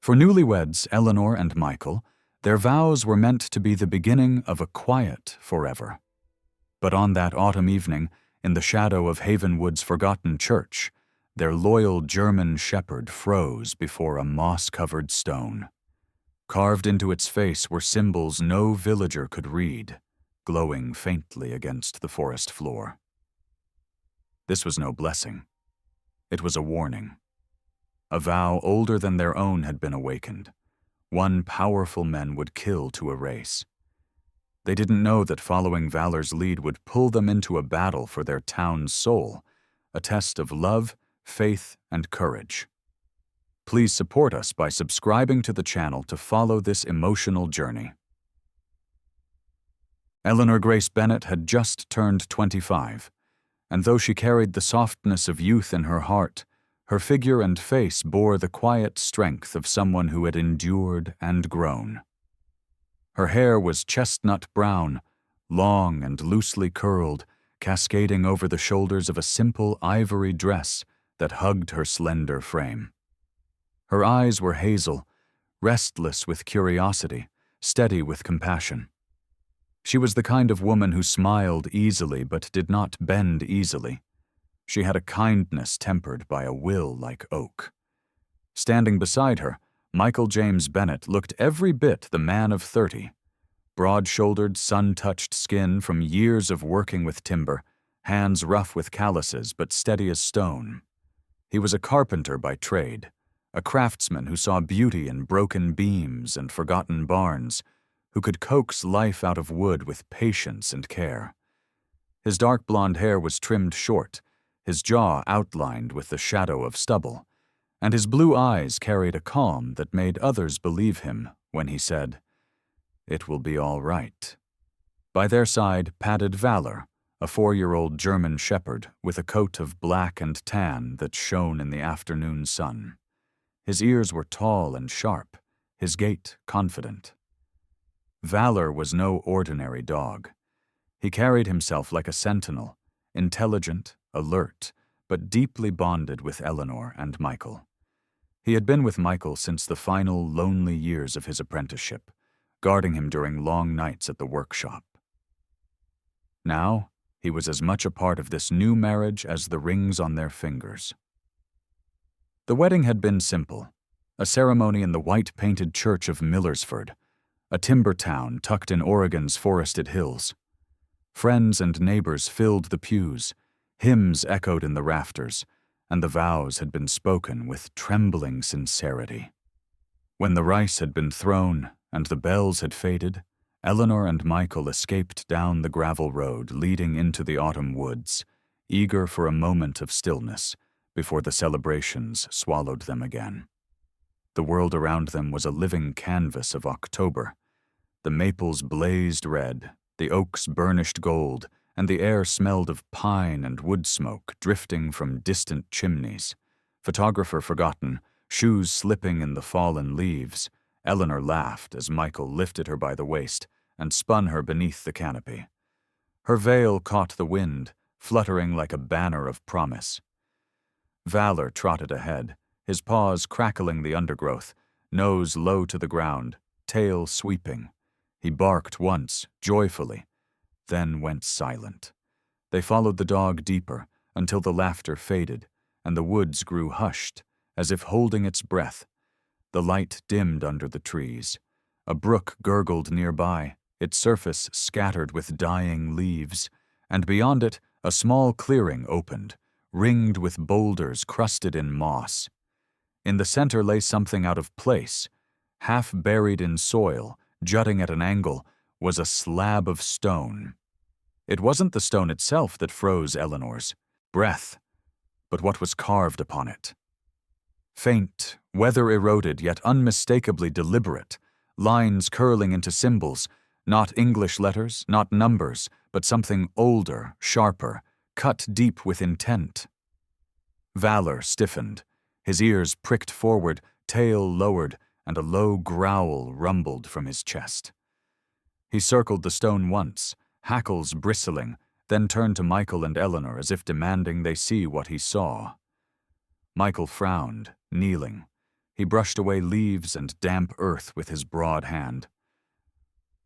For newlyweds Eleanor and Michael, their vows were meant to be the beginning of a quiet forever. But on that autumn evening, in the shadow of Havenwood's forgotten church, their loyal German shepherd froze before a moss-covered stone. Carved into its face were symbols no villager could read, glowing faintly against the forest floor. This was no blessing. It was a warning. A vow older than their own had been awakened. One powerful men would kill to erase. They didn't know that following valor's lead would pull them into a battle for their town's soul, a test of love, faith, and courage. Please support us by subscribing to the channel to follow this emotional journey. Eleanor Grace Bennett had just turned 25, and though she carried the softness of youth in her heart, her figure and face bore the quiet strength of someone who had endured and grown. Her hair was chestnut brown, long and loosely curled, cascading over the shoulders of a simple ivory dress that hugged her slender frame. Her eyes were hazel, restless with curiosity, steady with compassion. She was the kind of woman who smiled easily but did not bend easily. She had a kindness tempered by a will like oak. Standing beside her, Michael James Bennett looked every bit the man of 30. Broad-shouldered, sun-touched skin from years of working with timber, hands rough with calluses but steady as stone. He was a carpenter by trade, a craftsman who saw beauty in broken beams and forgotten barns, who could coax life out of wood with patience and care. His dark blonde hair was trimmed short, his jaw outlined with the shadow of stubble, and his blue eyes carried a calm that made others believe him when he said, "It will be all right." By their side padded Valor, a 4-year-old German shepherd with a coat of black and tan that shone in the afternoon sun. His ears were tall and sharp, his gait confident. Valor was no ordinary dog. He carried himself like a sentinel, intelligent, alert, but deeply bonded with Eleanor and Michael. He had been with Michael since the final lonely years of his apprenticeship, guarding him during long nights at the workshop. Now, he was as much a part of this new marriage as the rings on their fingers. The wedding had been simple, a ceremony in the white-painted church of Millersford, a timber town tucked in Oregon's forested hills. Friends and neighbors filled the pews, hymns echoed in the rafters, and the vows had been spoken with trembling sincerity. When the rice had been thrown and the bells had faded, Eleanor and Michael escaped down the gravel road leading into the autumn woods, eager for a moment of stillness before the celebrations swallowed them again. The world around them was a living canvas of October. The maples blazed red, the oaks burnished gold, and the air smelled of pine and wood smoke drifting from distant chimneys. Photographer forgotten, shoes slipping in the fallen leaves, Eleanor laughed as Michael lifted her by the waist and spun her beneath the canopy. Her veil caught the wind, fluttering like a banner of promise. Valor trotted ahead, his paws crackling the undergrowth, nose low to the ground, tail sweeping. He barked once, joyfully, then went silent. They followed the dog deeper until the laughter faded and the woods grew hushed, as if holding its breath. The light dimmed under the trees. A brook gurgled nearby, its surface scattered with dying leaves, and beyond it a small clearing opened, ringed with boulders crusted in moss. In the center lay something out of place. Half buried in soil, jutting at an angle, was a slab of stone. It wasn't the stone itself that froze Eleanor's breath, but what was carved upon it. Faint, weather-eroded yet unmistakably deliberate, lines curling into symbols, not English letters, not numbers, but something older, sharper, cut deep with intent. Valor stiffened, his ears pricked forward, tail lowered, and a low growl rumbled from his chest. He circled the stone once, hackles bristling, then turned to Michael and Eleanor as if demanding they see what he saw. Michael frowned, kneeling. He brushed away leaves and damp earth with his broad hand.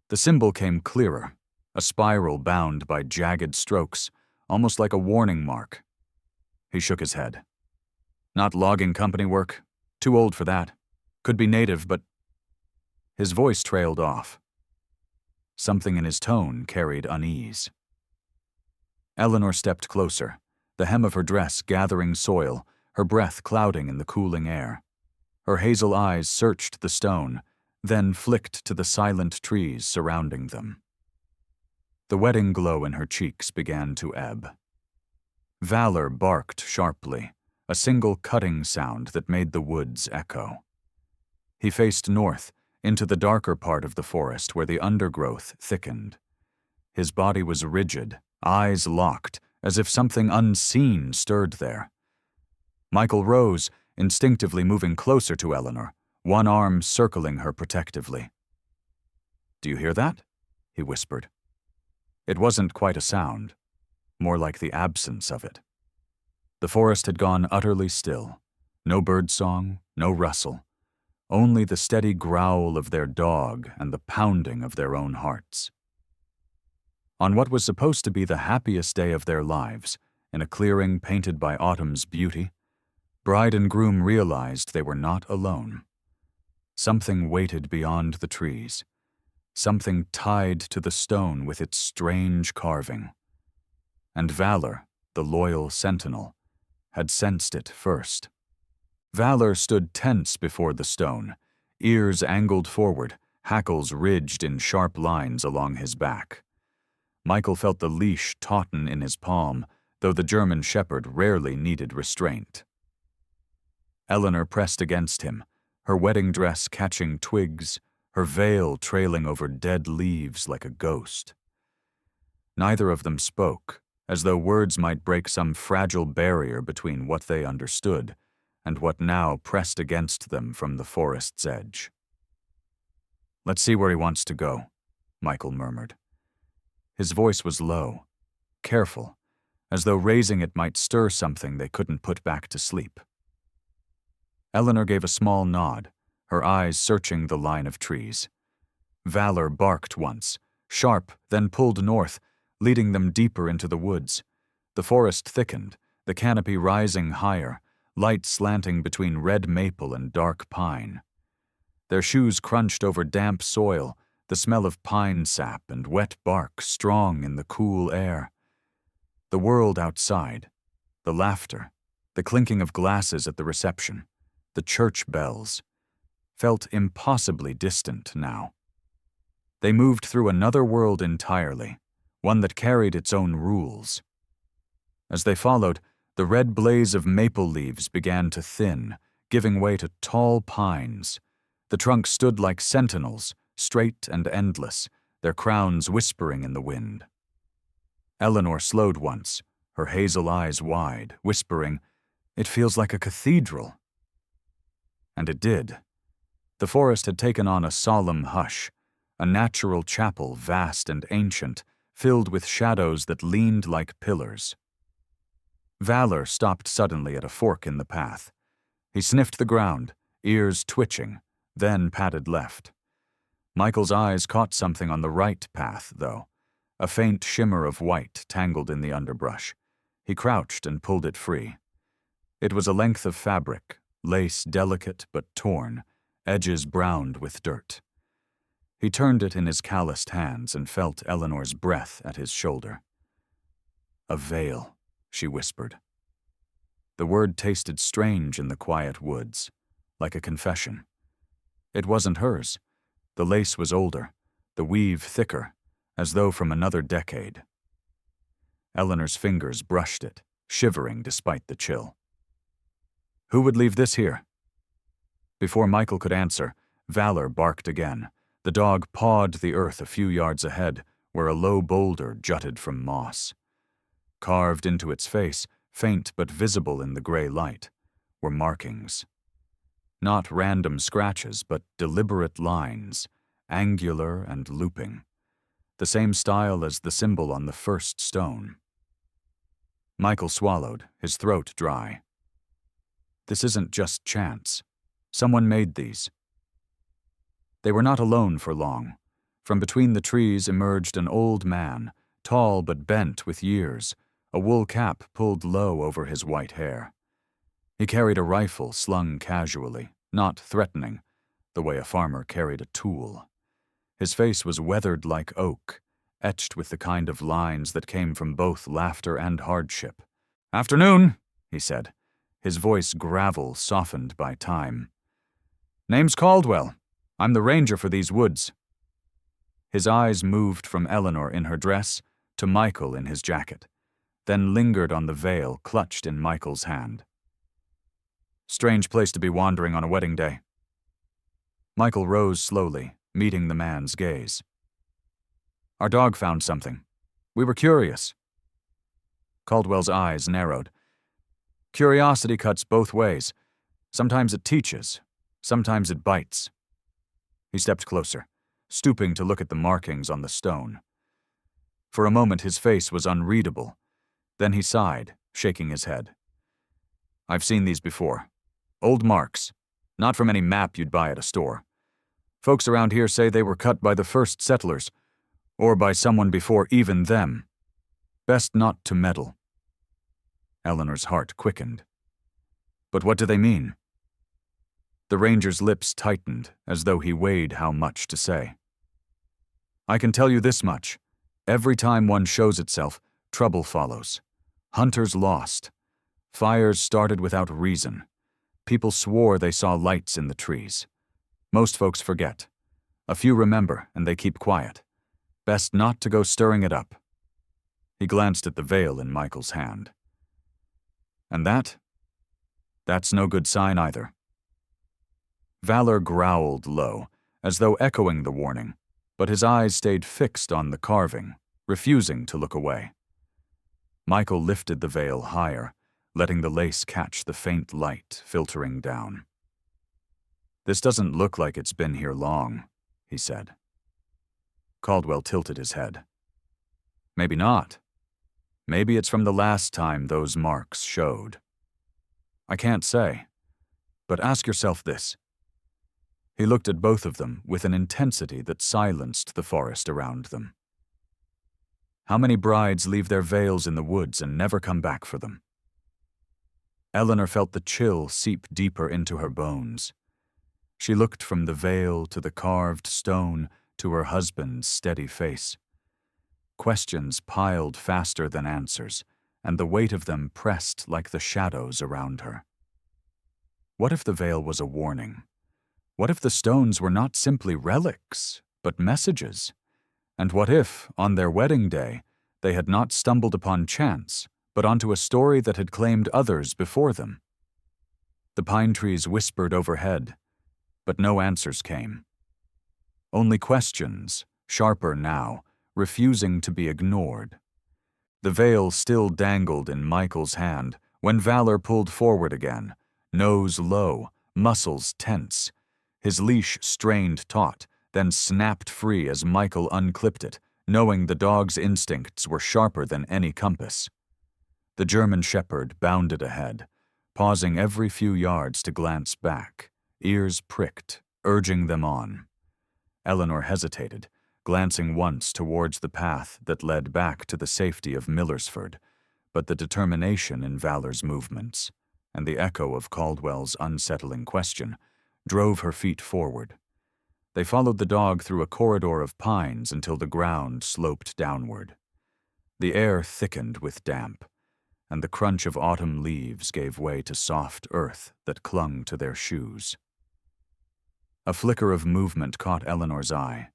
The symbol came clearer, a spiral bound by jagged strokes, almost like a warning mark. He shook his head. Not logging company work. Too old for that. Could be native, but... His voice trailed off. Something in his tone carried unease. Eleanor stepped closer, the hem of her dress gathering soil, her breath clouding in the cooling air. Her hazel eyes searched the stone, then flicked to the silent trees surrounding them. The wedding glow in her cheeks began to ebb. Valor barked sharply, a single cutting sound that made the woods echo. He faced north, into the darker part of the forest where the undergrowth thickened. His body was rigid, eyes locked, as if something unseen stirred there. Michael rose, instinctively moving closer to Eleanor, one arm circling her protectively. "Do you hear that?" he whispered. It wasn't quite a sound, more like the absence of it. The forest had gone utterly still. No birdsong, no rustle. Only the steady growl of their dog and the pounding of their own hearts. On what was supposed to be the happiest day of their lives, in a clearing painted by autumn's beauty, bride and groom realized they were not alone. Something waited beyond the trees, something tied to the stone with its strange carving. And Valor, the loyal sentinel, had sensed it first. Valor stood tense before the stone, ears angled forward, hackles ridged in sharp lines along his back. Michael felt the leash tauten in his palm, though the German shepherd rarely needed restraint. Eleanor pressed against him, her wedding dress catching twigs, her veil trailing over dead leaves like a ghost. Neither of them spoke, as though words might break some fragile barrier between what they understood and what now pressed against them from the forest's edge. "Let's see where he wants to go," Michael murmured. His voice was low, careful, as though raising it might stir something they couldn't put back to sleep. Eleanor gave a small nod, her eyes searching the line of trees. Valor barked once, sharp, then pulled north, leading them deeper into the woods. The forest thickened, the canopy rising higher, light slanting between red maple and dark pine. Their shoes crunched over damp soil, the smell of pine sap and wet bark strong in the cool air. The world outside, the laughter, the clinking of glasses at the reception, the church bells, felt impossibly distant now. They moved through another world entirely, one that carried its own rules. As they followed, the red blaze of maple leaves began to thin, giving way to tall pines. The trunks stood like sentinels, straight and endless, their crowns whispering in the wind. Eleanor slowed once, her hazel eyes wide, whispering, "It feels like a cathedral." And it did. The forest had taken on a solemn hush, a natural chapel vast and ancient, filled with shadows that leaned like pillars. Valor stopped suddenly at a fork in the path. He sniffed the ground, ears twitching, then padded left. Michael's eyes caught something on the right path, though, a faint shimmer of white tangled in the underbrush. He crouched and pulled it free. It was a length of fabric, lace delicate but torn, edges browned with dirt. He turned it in his calloused hands and felt Eleanor's breath at his shoulder. "A veil," she whispered. The word tasted strange in the quiet woods, like a confession. It wasn't hers. The lace was older, the weave thicker, as though from another decade. Eleanor's fingers brushed it, shivering despite the chill. "Who would leave this here?" Before Michael could answer, Valor barked again. The dog pawed the earth a few yards ahead, where a low boulder jutted from moss. Carved into its face, faint but visible in the gray light, were markings. Not random scratches, but deliberate lines, angular and looping. The same style as the symbol on the first stone. Michael swallowed, his throat dry. "This isn't just chance. Someone made these. They were not alone for long. From between the trees emerged an old man, tall but bent with years, a wool cap pulled low over his white hair. He carried a rifle slung casually, not threatening, the way a farmer carried a tool. His face was weathered like oak, etched with the kind of lines that came from both laughter and hardship. "Afternoon," he said, his voice gravel softened by time. "Name's Caldwell. I'm the ranger for these woods." His eyes moved from Eleanor in her dress to Michael in his jacket, then lingered on the veil clutched in Michael's hand. "Strange place to be wandering on a wedding day." Michael rose slowly, meeting the man's gaze. "Our dog found something. We were curious." Caldwell's eyes narrowed. "Curiosity cuts both ways. Sometimes it teaches, sometimes it bites." He stepped closer, stooping to look at the markings on the stone. For a moment his face was unreadable. Then he sighed, shaking his head. "I've seen these before. Old marks, not from any map you'd buy at a store. Folks around here say they were cut by the first settlers, or by someone before even them. Best not to meddle." Eleanor's heart quickened. "But what do they mean?" The ranger's lips tightened, as though he weighed how much to say. "I can tell you this much. Every time one shows itself, trouble follows. Hunters lost. Fires started without reason. People swore they saw lights in the trees. Most folks forget. A few remember, and they keep quiet. Best not to go stirring it up." He glanced at the veil in Michael's hand. "And that's no good sign either." Valor growled low, as though echoing the warning, but his eyes stayed fixed on the carving, refusing to look away. Michael lifted the veil higher, letting the lace catch the faint light filtering down. "This doesn't look like it's been here long," he said. Caldwell tilted his head. "Maybe not. Maybe it's from the last time those marks showed. I can't say. But ask yourself this." He looked at both of them with an intensity that silenced the forest around them. "How many brides leave their veils in the woods and never come back for them?" Eleanor felt the chill seep deeper into her bones. She looked from the veil to the carved stone to her husband's steady face. Questions piled faster than answers, and the weight of them pressed like the shadows around her. What if the veil was a warning? What if the stones were not simply relics, but messages? And what if, on their wedding day, they had not stumbled upon chance, but onto a story that had claimed others before them? The pine trees whispered overhead, but no answers came. Only questions, sharper now, refusing to be ignored. The veil still dangled in Michael's hand when Valor pulled forward again, nose low, muscles tense. His leash strained taut, then snapped free as Michael unclipped it, knowing the dog's instincts were sharper than any compass. The German shepherd bounded ahead, pausing every few yards to glance back, ears pricked, urging them on. Eleanor hesitated, glancing once towards the path that led back to the safety of Millersford, but the determination in Valor's movements, and the echo of Caldwell's unsettling question, drove her feet forward. They followed the dog through a corridor of pines until the ground sloped downward. The air thickened with damp, and the crunch of autumn leaves gave way to soft earth that clung to their shoes. A flicker of movement caught Eleanor's eye.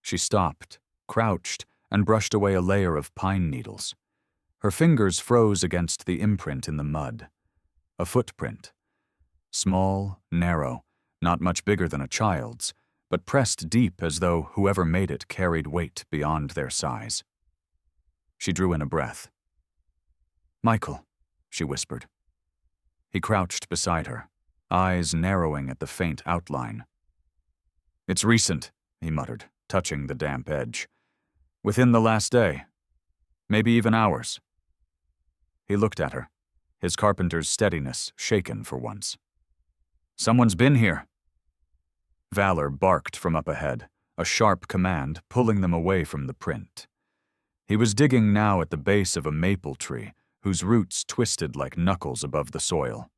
She stopped, crouched, and brushed away a layer of pine needles. Her fingers froze against the imprint in the mud. A footprint. Small, narrow, not much bigger than a child's, but pressed deep as though whoever made it carried weight beyond their size. She drew in a breath. "Michael," she whispered. He crouched beside her, eyes narrowing at the faint outline. "It's recent," he muttered, touching the damp edge. "Within the last day. Maybe even hours." He looked at her, his carpenter's steadiness shaken for once. Someone's been here. Valor barked from up ahead, a sharp command pulling them away from the print. He was digging now at the base of a maple tree, whose roots twisted like knuckles above the soil.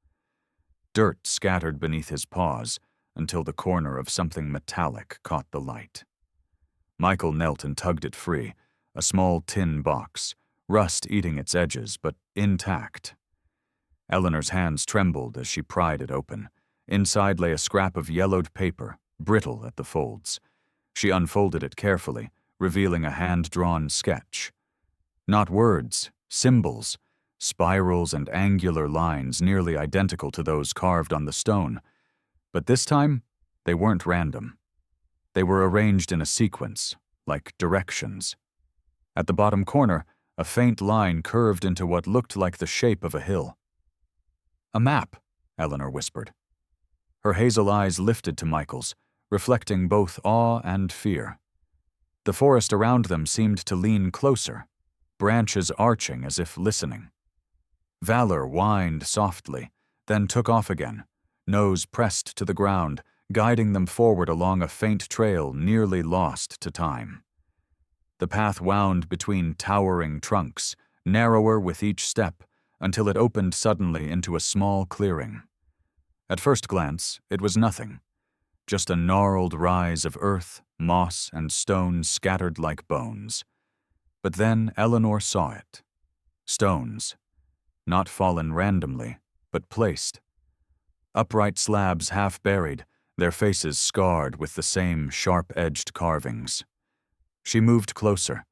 Dirt scattered beneath his paws until the corner of something metallic caught the light. Michael knelt and tugged it free, a small tin box, rust eating its edges but intact. Eleanor's hands trembled as she pried it open. Inside lay a scrap of yellowed paper, brittle at the folds. She unfolded it carefully, revealing a hand-drawn sketch. Not words, symbols, spirals and angular lines nearly identical to those carved on the stone. But this time, they weren't random. They were arranged in a sequence, like directions. At the bottom corner, a faint line curved into what looked like the shape of a hill. "A map," Eleanor whispered. Her hazel eyes lifted to Michael's, reflecting both awe and fear. The forest around them seemed to lean closer, branches arching as if listening. Valor whined softly, then took off again, nose pressed to the ground, guiding them forward along a faint trail nearly lost to time. The path wound between towering trunks, narrower with each step, until it opened suddenly into a small clearing. At first glance, it was nothing, just a gnarled rise of earth, moss, and stone scattered like bones. But then Eleanor saw it. Stones, not fallen randomly, but placed. Upright slabs half buried, their faces scarred with the same sharp-edged carvings. She moved closer,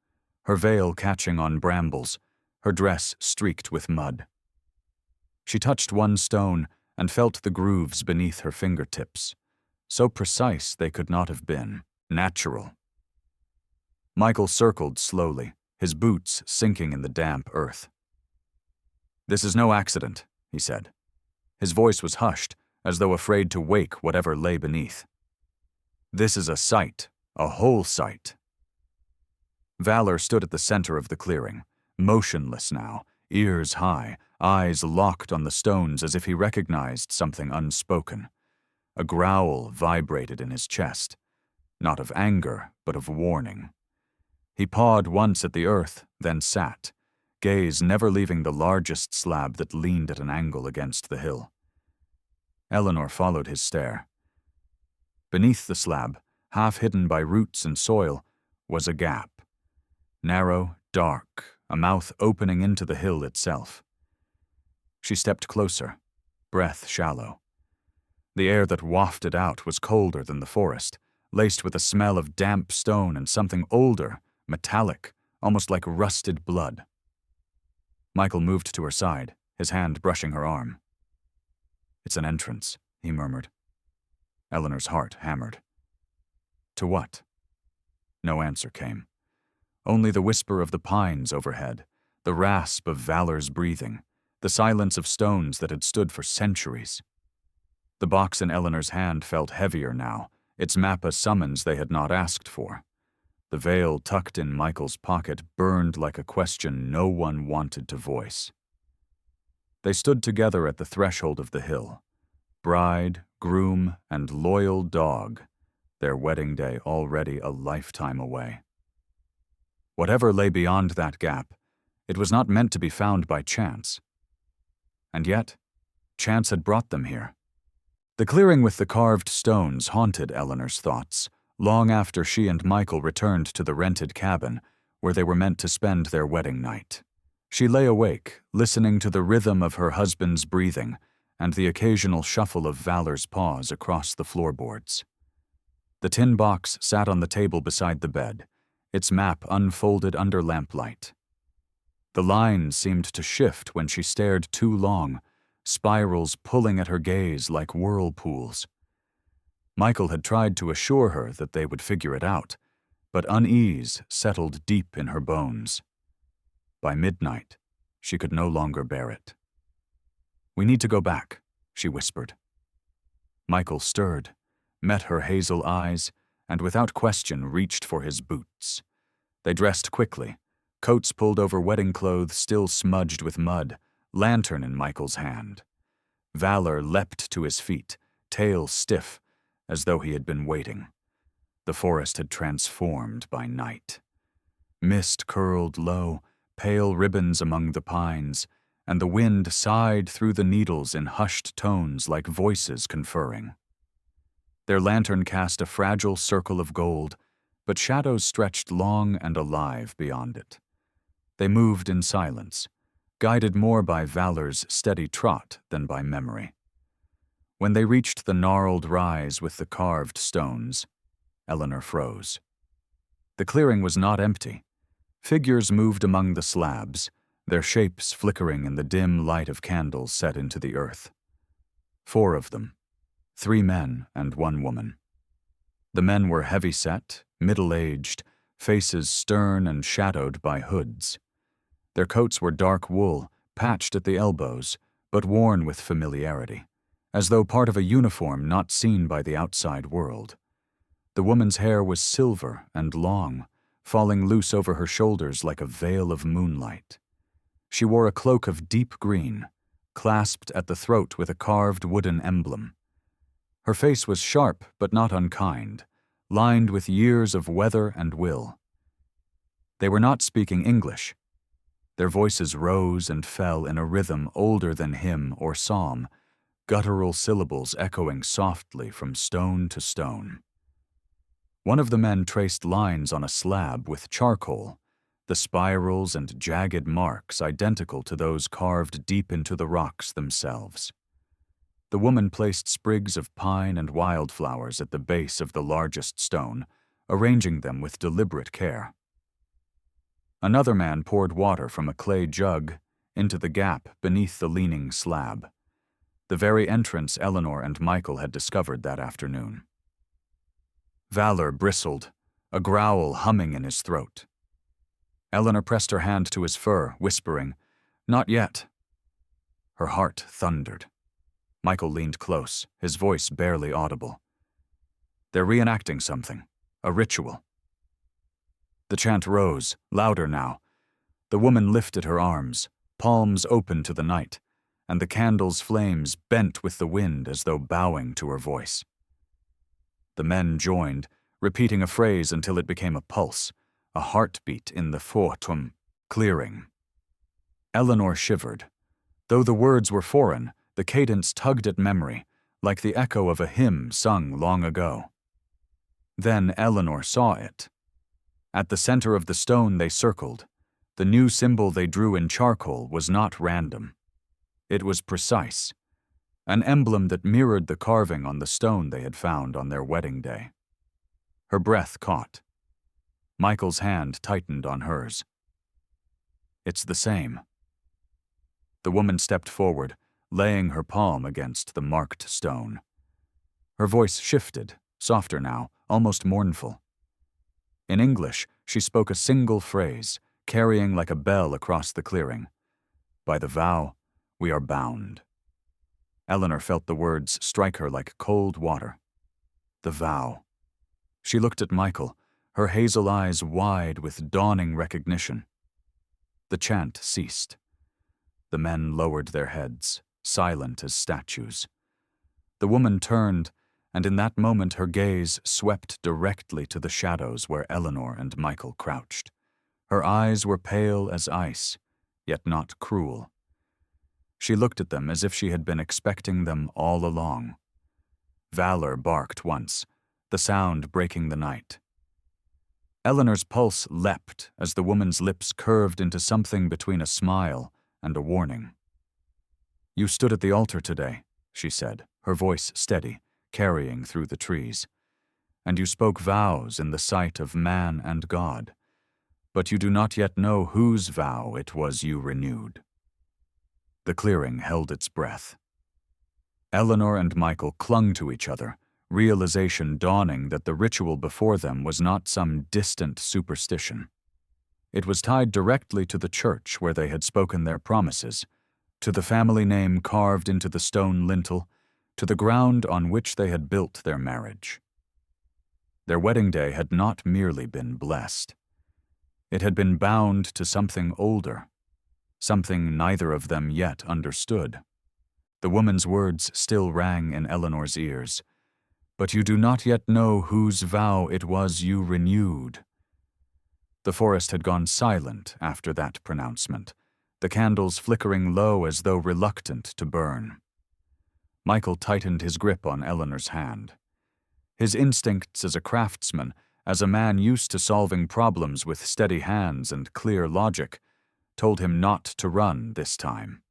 her veil catching on brambles, her dress streaked with mud. She touched one stone and felt the grooves beneath her fingertips, so precise they could not have been natural. Michael circled slowly, his boots sinking in the damp earth. "This is no accident," he said. His voice was hushed, as though afraid to wake whatever lay beneath. "This is a sight, a whole sight." Valor stood at the center of the clearing, motionless now, ears high, eyes locked on the stones as if he recognized something unspoken. A growl vibrated in his chest, not of anger, but of warning. He pawed once at the earth, then sat, gaze never leaving the largest slab that leaned at an angle against the hill. Eleanor followed his stare. Beneath the slab, half hidden by roots and soil, was a gap. Narrow, dark, a mouth opening into the hill itself. She stepped closer, breath shallow. The air that wafted out was colder than the forest, laced with a smell of damp stone and something older, metallic, almost like rusted blood. Michael moved to her side, his hand brushing her arm. "It's an entrance," he murmured. Eleanor's heart hammered. To what? No answer came. Only the whisper of the pines overhead, the rasp of Valor's breathing, the silence of stones that had stood for centuries. The box in Eleanor's hand felt heavier now, its map a summons they had not asked for. The veil tucked in Michael's pocket burned like a question no one wanted to voice. They stood together at the threshold of the hill. Bride, groom, and loyal dog, their wedding day already a lifetime away. Whatever lay beyond that gap, it was not meant to be found by chance. And yet, chance had brought them here. The clearing with the carved stones haunted Eleanor's thoughts, long after she and Michael returned to the rented cabin, where they were meant to spend their wedding night. She lay awake, listening to the rhythm of her husband's breathing and the occasional shuffle of Valor's paws across the floorboards. The tin box sat on the table beside the bed, its map unfolded under lamplight. The lines seemed to shift when she stared too long, spirals pulling at her gaze like whirlpools. Michael had tried to assure her that they would figure it out, but unease settled deep in her bones. By midnight, she could no longer bear it. "We need to go back," she whispered. Michael stirred, met her hazel eyes, and without question reached for his boots. They dressed quickly, coats pulled over wedding clothes still smudged with mud, lantern in Michael's hand. Valor leapt to his feet, tail stiff, as though he had been waiting. The forest had transformed by night. Mist curled low, pale ribbons among the pines, and the wind sighed through the needles in hushed tones like voices conferring. Their lantern cast a fragile circle of gold, but shadows stretched long and alive beyond it. They moved in silence, guided more by valor's steady trot than by memory. When they reached the gnarled rise with the carved stones, Eleanor froze. The clearing was not empty. Figures moved among the slabs, their shapes flickering in the dim light of candles set into the earth. 4 of them, 3 men and 1 woman. The men were heavy-set, middle-aged, faces stern and shadowed by hoods. Their coats were dark wool, patched at the elbows, but worn with familiarity, as though part of a uniform not seen by the outside world. The woman's hair was silver and long, falling loose over her shoulders like a veil of moonlight. She wore a cloak of deep green, clasped at the throat with a carved wooden emblem. Her face was sharp but not unkind, lined with years of weather and will. They were not speaking English. Their voices rose and fell in a rhythm older than hymn or psalm, guttural syllables echoing softly from stone to stone. One of the men traced lines on a slab with charcoal, the spirals and jagged marks identical to those carved deep into the rocks themselves. The woman placed sprigs of pine and wildflowers at the base of the largest stone, arranging them with deliberate care. Another man poured water from a clay jug into the gap beneath the leaning slab, the very entrance Eleanor and Michael had discovered that afternoon. Valor bristled, a growl humming in his throat. Eleanor pressed her hand to his fur, whispering, "Not yet." Her heart thundered. Michael leaned close, his voice barely audible. "They're reenacting something, a ritual." The chant rose, louder now. The woman lifted her arms, palms open to the night, and the candle's flames bent with the wind as though bowing to her voice. The men joined, repeating a phrase until it became a pulse, a heartbeat in the fortum clearing. Eleanor shivered. Though the words were foreign, the cadence tugged at memory, like the echo of a hymn sung long ago. Then Eleanor saw it. At the center of the stone they circled, the new symbol they drew in charcoal was not random. It was precise, an emblem that mirrored the carving on the stone they had found on their wedding day. Her breath caught. Michael's hand tightened on hers. "It's the same." The woman stepped forward, laying her palm against the marked stone. Her voice shifted, softer now, almost mournful. In English, she spoke a single phrase, carrying like a bell across the clearing. "By the vow, we are bound." Eleanor felt the words strike her like cold water. The vow. She looked at Michael, her hazel eyes wide with dawning recognition. The chant ceased. The men lowered their heads, silent as statues. The woman turned, and in that moment her gaze swept directly to the shadows where Eleanor and Michael crouched. Her eyes were pale as ice, yet not cruel. She looked at them as if she had been expecting them all along. Valor barked once, the sound breaking the night. Eleanor's pulse leapt as the woman's lips curved into something between a smile and a warning. "You stood at the altar today," she said, her voice steady, carrying through the trees. "And you spoke vows in the sight of man and God. But you do not yet know whose vow it was you renewed." The clearing held its breath. Eleanor and Michael clung to each other, realization dawning that the ritual before them was not some distant superstition. It was tied directly to the church where they had spoken their promises, to the family name carved into the stone lintel, to the ground on which they had built their marriage. Their wedding day had not merely been blessed. It had been bound to something older, something neither of them yet understood. The woman's words still rang in Eleanor's ears. "But you do not yet know whose vow it was you renewed." The forest had gone silent after that pronouncement, the candles flickering low as though reluctant to burn. Michael tightened his grip on Eleanor's hand. His instincts as a craftsman, as a man used to solving problems with steady hands and clear logic, told him not to run this time.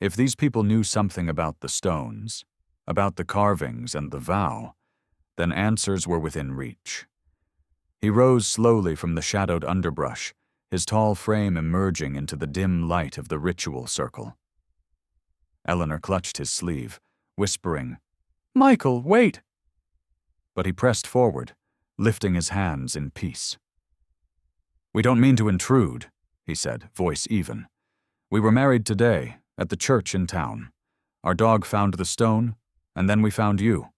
If these people knew something about the stones, about the carvings and the vow, then answers were within reach. He rose slowly from the shadowed underbrush, his tall frame emerging into the dim light of the ritual circle. Eleanor clutched his sleeve, whispering, "Michael, wait!" But he pressed forward, lifting his hands in peace. "We don't mean to intrude," he said, voice even. "We were married today, at the church in town. Our dog found the stone, and then we found you.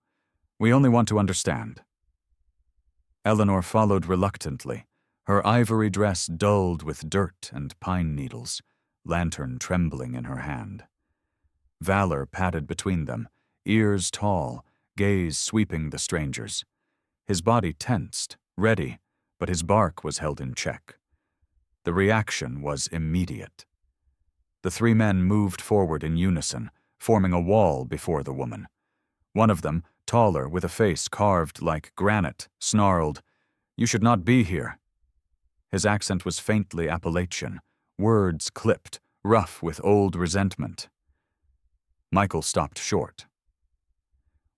We only want to understand." Eleanor followed reluctantly, her ivory dress dulled with dirt and pine needles, lantern trembling in her hand. Valor padded between them, ears tall, gaze sweeping the strangers. His body tensed, ready, but his bark was held in check. The reaction was immediate. The three men moved forward in unison, forming a wall before the woman. One of them, taller, with a face carved like granite, snarled, "You should not be here." His accent was faintly Appalachian, words clipped, rough with old resentment. Michael stopped short.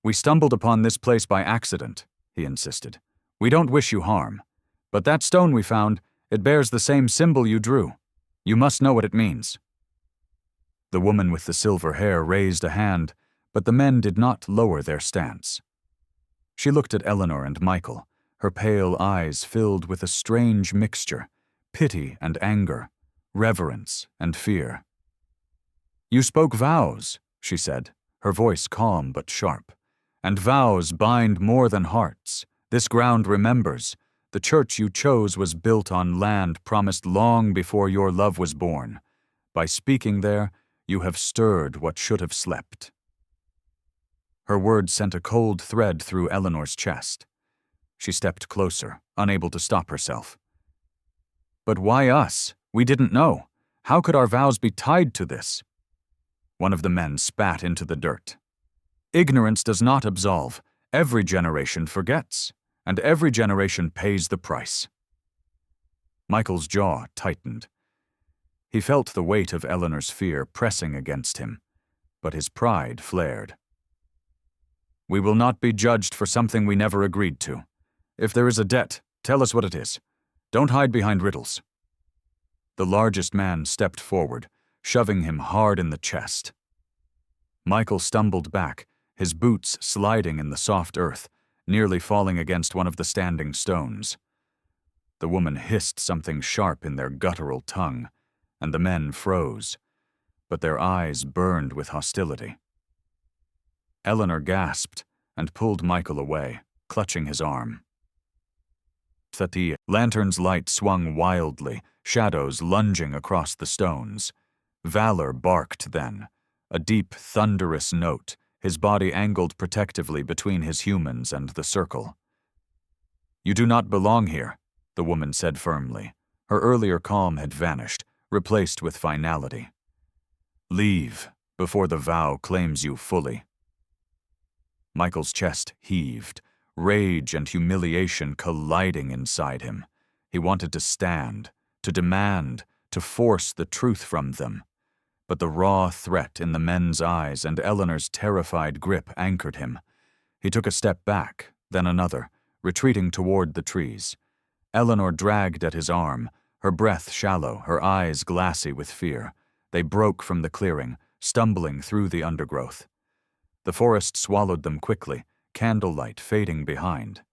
"We stumbled upon this place by accident," he insisted. "We don't wish you harm. But that stone we found, it bears the same symbol you drew. You must know what it means." The woman with the silver hair raised a hand, but the men did not lower their stance. She looked at Eleanor and Michael, her pale eyes filled with a strange mixture, pity and anger, reverence and fear. "You spoke vows," she said, her voice calm but sharp. "And vows bind more than hearts. This ground remembers. The church you chose was built on land promised long before your love was born. By speaking there, you have stirred what should have slept." Her words sent a cold thread through Eleanor's chest. She stepped closer, unable to stop herself. "But why us? We didn't know. How could our vows be tied to this?" One of the men spat into the dirt. "Ignorance does not absolve. Every generation forgets, and every generation pays the price." Michael's jaw tightened. He felt the weight of Eleanor's fear pressing against him, but his pride flared. "We will not be judged for something we never agreed to. If there is a debt, tell us what it is. Don't hide behind riddles." The largest man stepped forward, shoving him hard in the chest. Michael stumbled back, his boots sliding in the soft earth, nearly falling against one of the standing stones. The woman hissed something sharp in their guttural tongue, and the men froze, but their eyes burned with hostility. Eleanor gasped and pulled Michael away, clutching his arm. The lantern's light swung wildly, shadows lunging across the stones. Valor barked then, a deep, thunderous note, his body angled protectively between his humans and the circle. "You do not belong here," the woman said firmly. Her earlier calm had vanished, replaced with finality. "Leave, before the vow claims you fully." Michael's chest heaved, rage and humiliation colliding inside him. He wanted to stand, to demand, to force the truth from them. But the raw threat in the men's eyes and Eleanor's terrified grip anchored him. He took a step back, then another, retreating toward the trees. Eleanor dragged at his arm, her breath shallow, her eyes glassy with fear. They broke from the clearing, stumbling through the undergrowth. The forest swallowed them quickly, candlelight fading behind.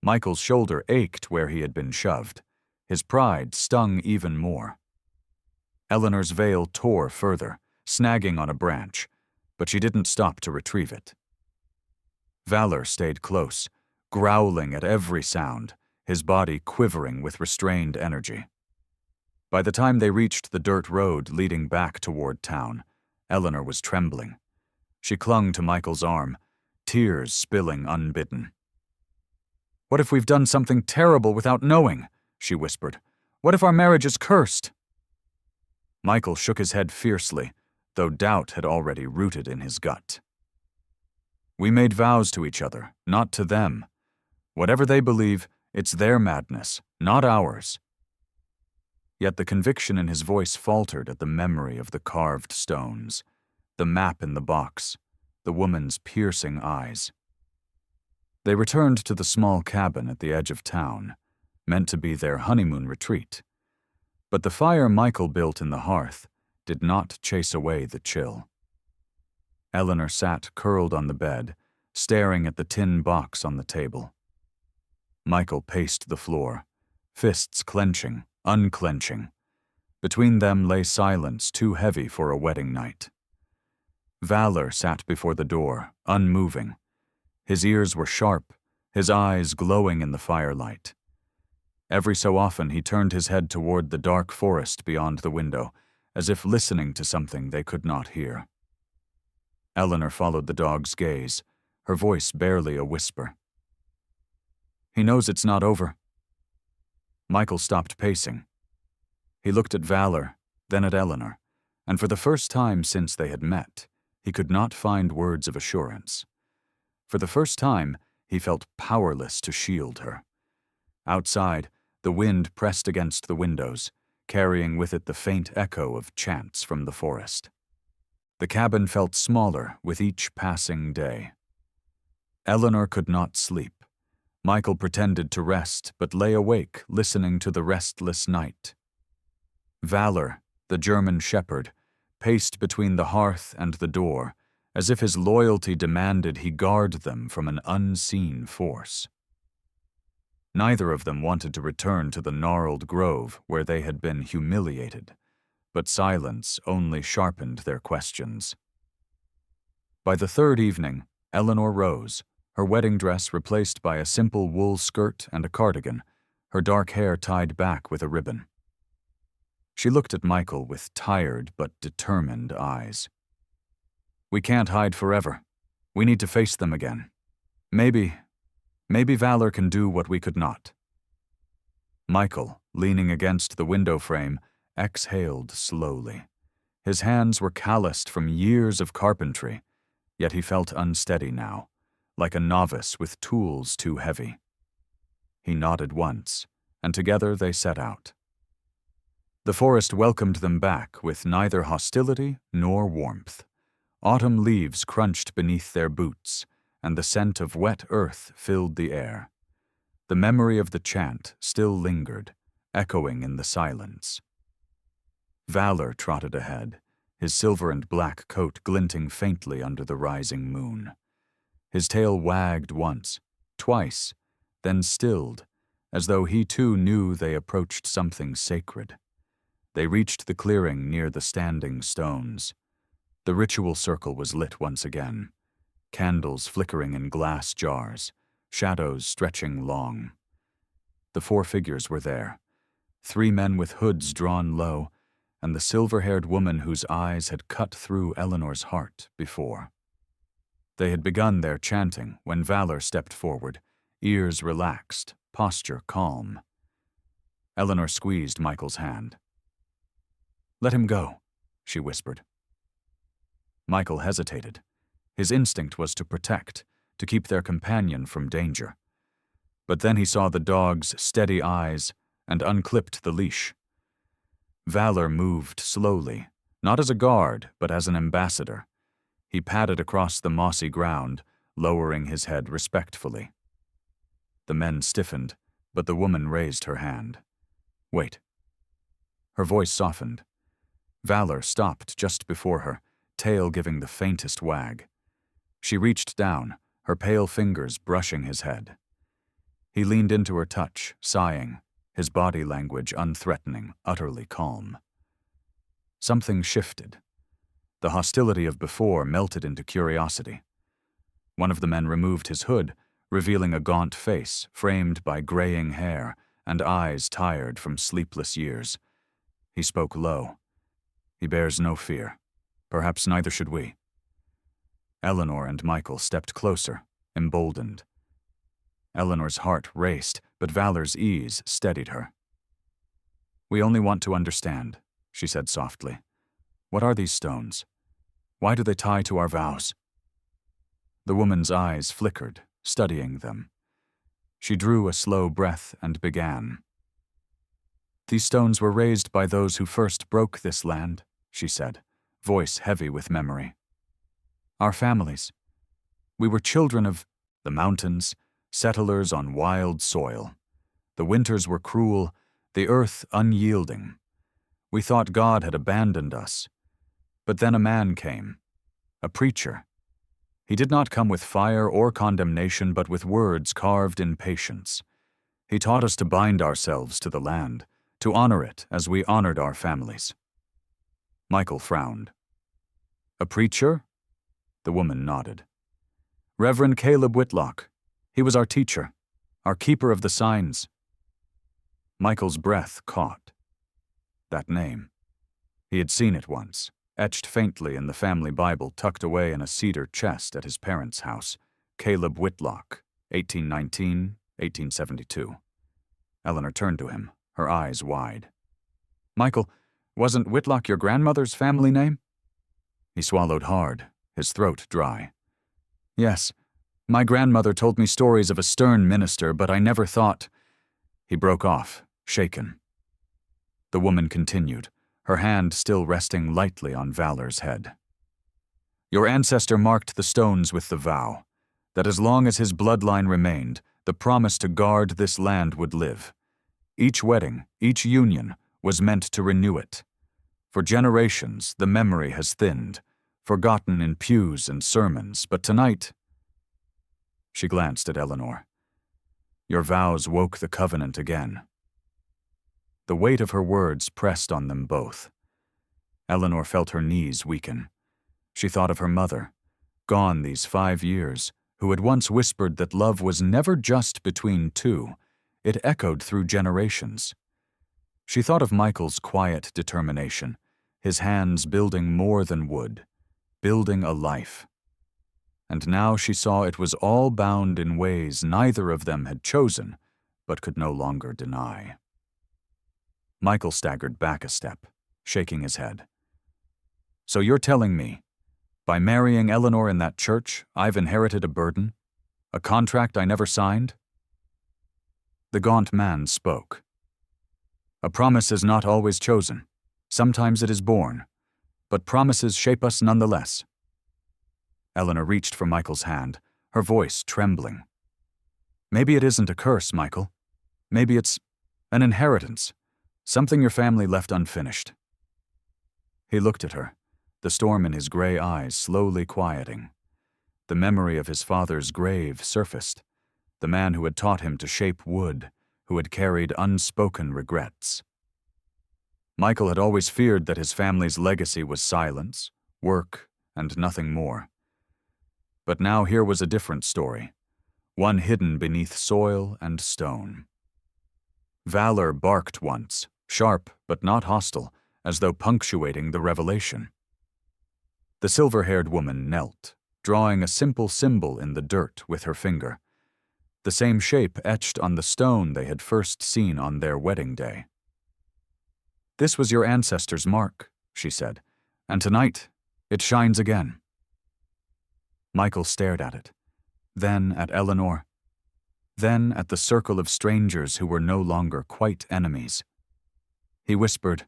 Michael's shoulder ached where he had been shoved. His pride stung even more. Eleanor's veil tore further, snagging on a branch, but she didn't stop to retrieve it. Valor stayed close, growling at every sound, his body quivering with restrained energy. By the time they reached the dirt road leading back toward town, Eleanor was trembling. She clung to Michael's arm, tears spilling unbidden. "What if we've done something terrible without knowing?" she whispered. "What if our marriage is cursed?" Michael shook his head fiercely, though doubt had already rooted in his gut. "We made vows to each other, not to them. Whatever they believe, it's their madness, not ours." Yet the conviction in his voice faltered at the memory of the carved stones, the map in the box, the woman's piercing eyes. They returned to the small cabin at the edge of town, meant to be their honeymoon retreat. But the fire Michael built in the hearth did not chase away the chill. Eleanor sat curled on the bed, staring at the tin box on the table. Michael paced the floor, fists clenching, unclenching. Between them lay silence too heavy for a wedding night. Valor sat before the door, unmoving. His ears were sharp, his eyes glowing in the firelight. Every so often he turned his head toward the dark forest beyond the window, as if listening to something they could not hear. Eleanor followed the dog's gaze, her voice barely a whisper. "He knows it's not over." Michael stopped pacing. He looked at Valor, then at Eleanor, and for the first time since they had met, he could not find words of assurance. For the first time, he felt powerless to shield her. Outside, the wind pressed against the windows, carrying with it the faint echo of chants from the forest. The cabin felt smaller with each passing day. Eleanor could not sleep. Michael pretended to rest, but lay awake, listening to the restless night. Valor, the German shepherd, paced between the hearth and the door, as if his loyalty demanded he guard them from an unseen force. Neither of them wanted to return to the gnarled grove where they had been humiliated, but silence only sharpened their questions. By the third evening, Eleanor rose, her wedding dress replaced by a simple wool skirt and a cardigan, her dark hair tied back with a ribbon. She looked at Michael with tired but determined eyes. "We can't hide forever. We need to face them again. Maybe Valor can do what we could not." Michael, leaning against the window frame, exhaled slowly. His hands were calloused from years of carpentry, yet he felt unsteady now, like a novice with tools too heavy. He nodded once, and together they set out. The forest welcomed them back with neither hostility nor warmth. Autumn leaves crunched beneath their boots, and the scent of wet earth filled the air. The memory of the chant still lingered, echoing in the silence. Valor trotted ahead, his silver and black coat glinting faintly under the rising moon. His tail wagged once, twice, then stilled, as though he too knew they approached something sacred. They reached the clearing near the standing stones. The ritual circle was lit once again, candles flickering in glass jars, shadows stretching long. The 4 figures were there, 3 men with hoods drawn low, and the silver-haired woman whose eyes had cut through Eleanor's heart before. They had begun their chanting when Valor stepped forward, ears relaxed, posture calm. Eleanor squeezed Michael's hand. "Let him go," she whispered. Michael hesitated. His instinct was to protect, to keep their companion from danger. But then he saw the dog's steady eyes and unclipped the leash. Valor moved slowly, not as a guard, but as an ambassador. He padded across the mossy ground, lowering his head respectfully. The men stiffened, but the woman raised her hand. "Wait." Her voice softened. Valor stopped just before her, tail giving the faintest wag. She reached down, her pale fingers brushing his head. He leaned into her touch, sighing, his body language unthreatening, utterly calm. Something shifted. The hostility of before melted into curiosity. One of the men removed his hood, revealing a gaunt face framed by graying hair and eyes tired from sleepless years. He spoke low. "He bears no fear. Perhaps neither should we. Eleanor and Michael stepped closer, emboldened. Eleanor's heart raced, but Valor's ease steadied her. "We only want to understand," she said softly. "What are these stones? Why do they tie to our vows?" The woman's eyes flickered, studying them. She drew a slow breath and began. "These stones were raised by those who first broke this land," she said, voice heavy with memory. "Our families. We were children of the mountains, settlers on wild soil. The winters were cruel, the earth unyielding. We thought God had abandoned us. But then a man came, a preacher. He did not come with fire or condemnation, but with words carved in patience. He taught us to bind ourselves to the land, to honor it as we honored our families." Michael frowned. "A preacher?" The woman nodded. "Reverend Caleb Whitlock. He was our teacher, our keeper of the signs." Michael's breath caught. That name. He had seen it once, etched faintly in the family Bible tucked away in a cedar chest at his parents' house. Caleb Whitlock, 1819, 1872. Eleanor turned to him, her eyes wide. "Michael, wasn't Whitlock your grandmother's family name?" He swallowed hard, his throat dry. "Yes, my grandmother told me stories of a stern minister, but I never thought—" He broke off, shaken. The woman continued, her hand still resting lightly on Valor's head. "Your ancestor marked the stones with the vow that as long as his bloodline remained, the promise to guard this land would live. Each wedding, each union, was meant to renew it. For generations, the memory has thinned, forgotten in pews and sermons, but tonight—" She glanced at Eleanor. "Your vows woke the covenant again." The weight of her words pressed on them both. Eleanor felt her knees weaken. She thought of her mother, gone these 5 years, who had once whispered that love was never just between two. It echoed through generations. She thought of Michael's quiet determination, his hands building more than wood, building a life. And now she saw it was all bound in ways neither of them had chosen, but could no longer deny. Michael staggered back a step, shaking his head. "So you're telling me, by marrying Eleanor in that church, I've inherited a burden? A contract I never signed?" The gaunt man spoke. "A promise is not always chosen. Sometimes it is born. But promises shape us nonetheless." Eleanor reached for Michael's hand, her voice trembling. "Maybe it isn't a curse, Michael. Maybe it's an inheritance. Something your family left unfinished." He looked at her, the storm in his gray eyes slowly quieting. The memory of his father's grave surfaced, the man who had taught him to shape wood, who had carried unspoken regrets. Michael had always feared that his family's legacy was silence, work, and nothing more. But now here was a different story, one hidden beneath soil and stone. Valor barked once, sharp but not hostile, as though punctuating the revelation. The silver-haired woman knelt, drawing a simple symbol in the dirt with her finger, the same shape etched on the stone they had first seen on their wedding day. "This was your ancestors' mark," she said, "and tonight it shines again." Michael stared at it, then at Eleanor, then at the circle of strangers who were no longer quite enemies. He whispered,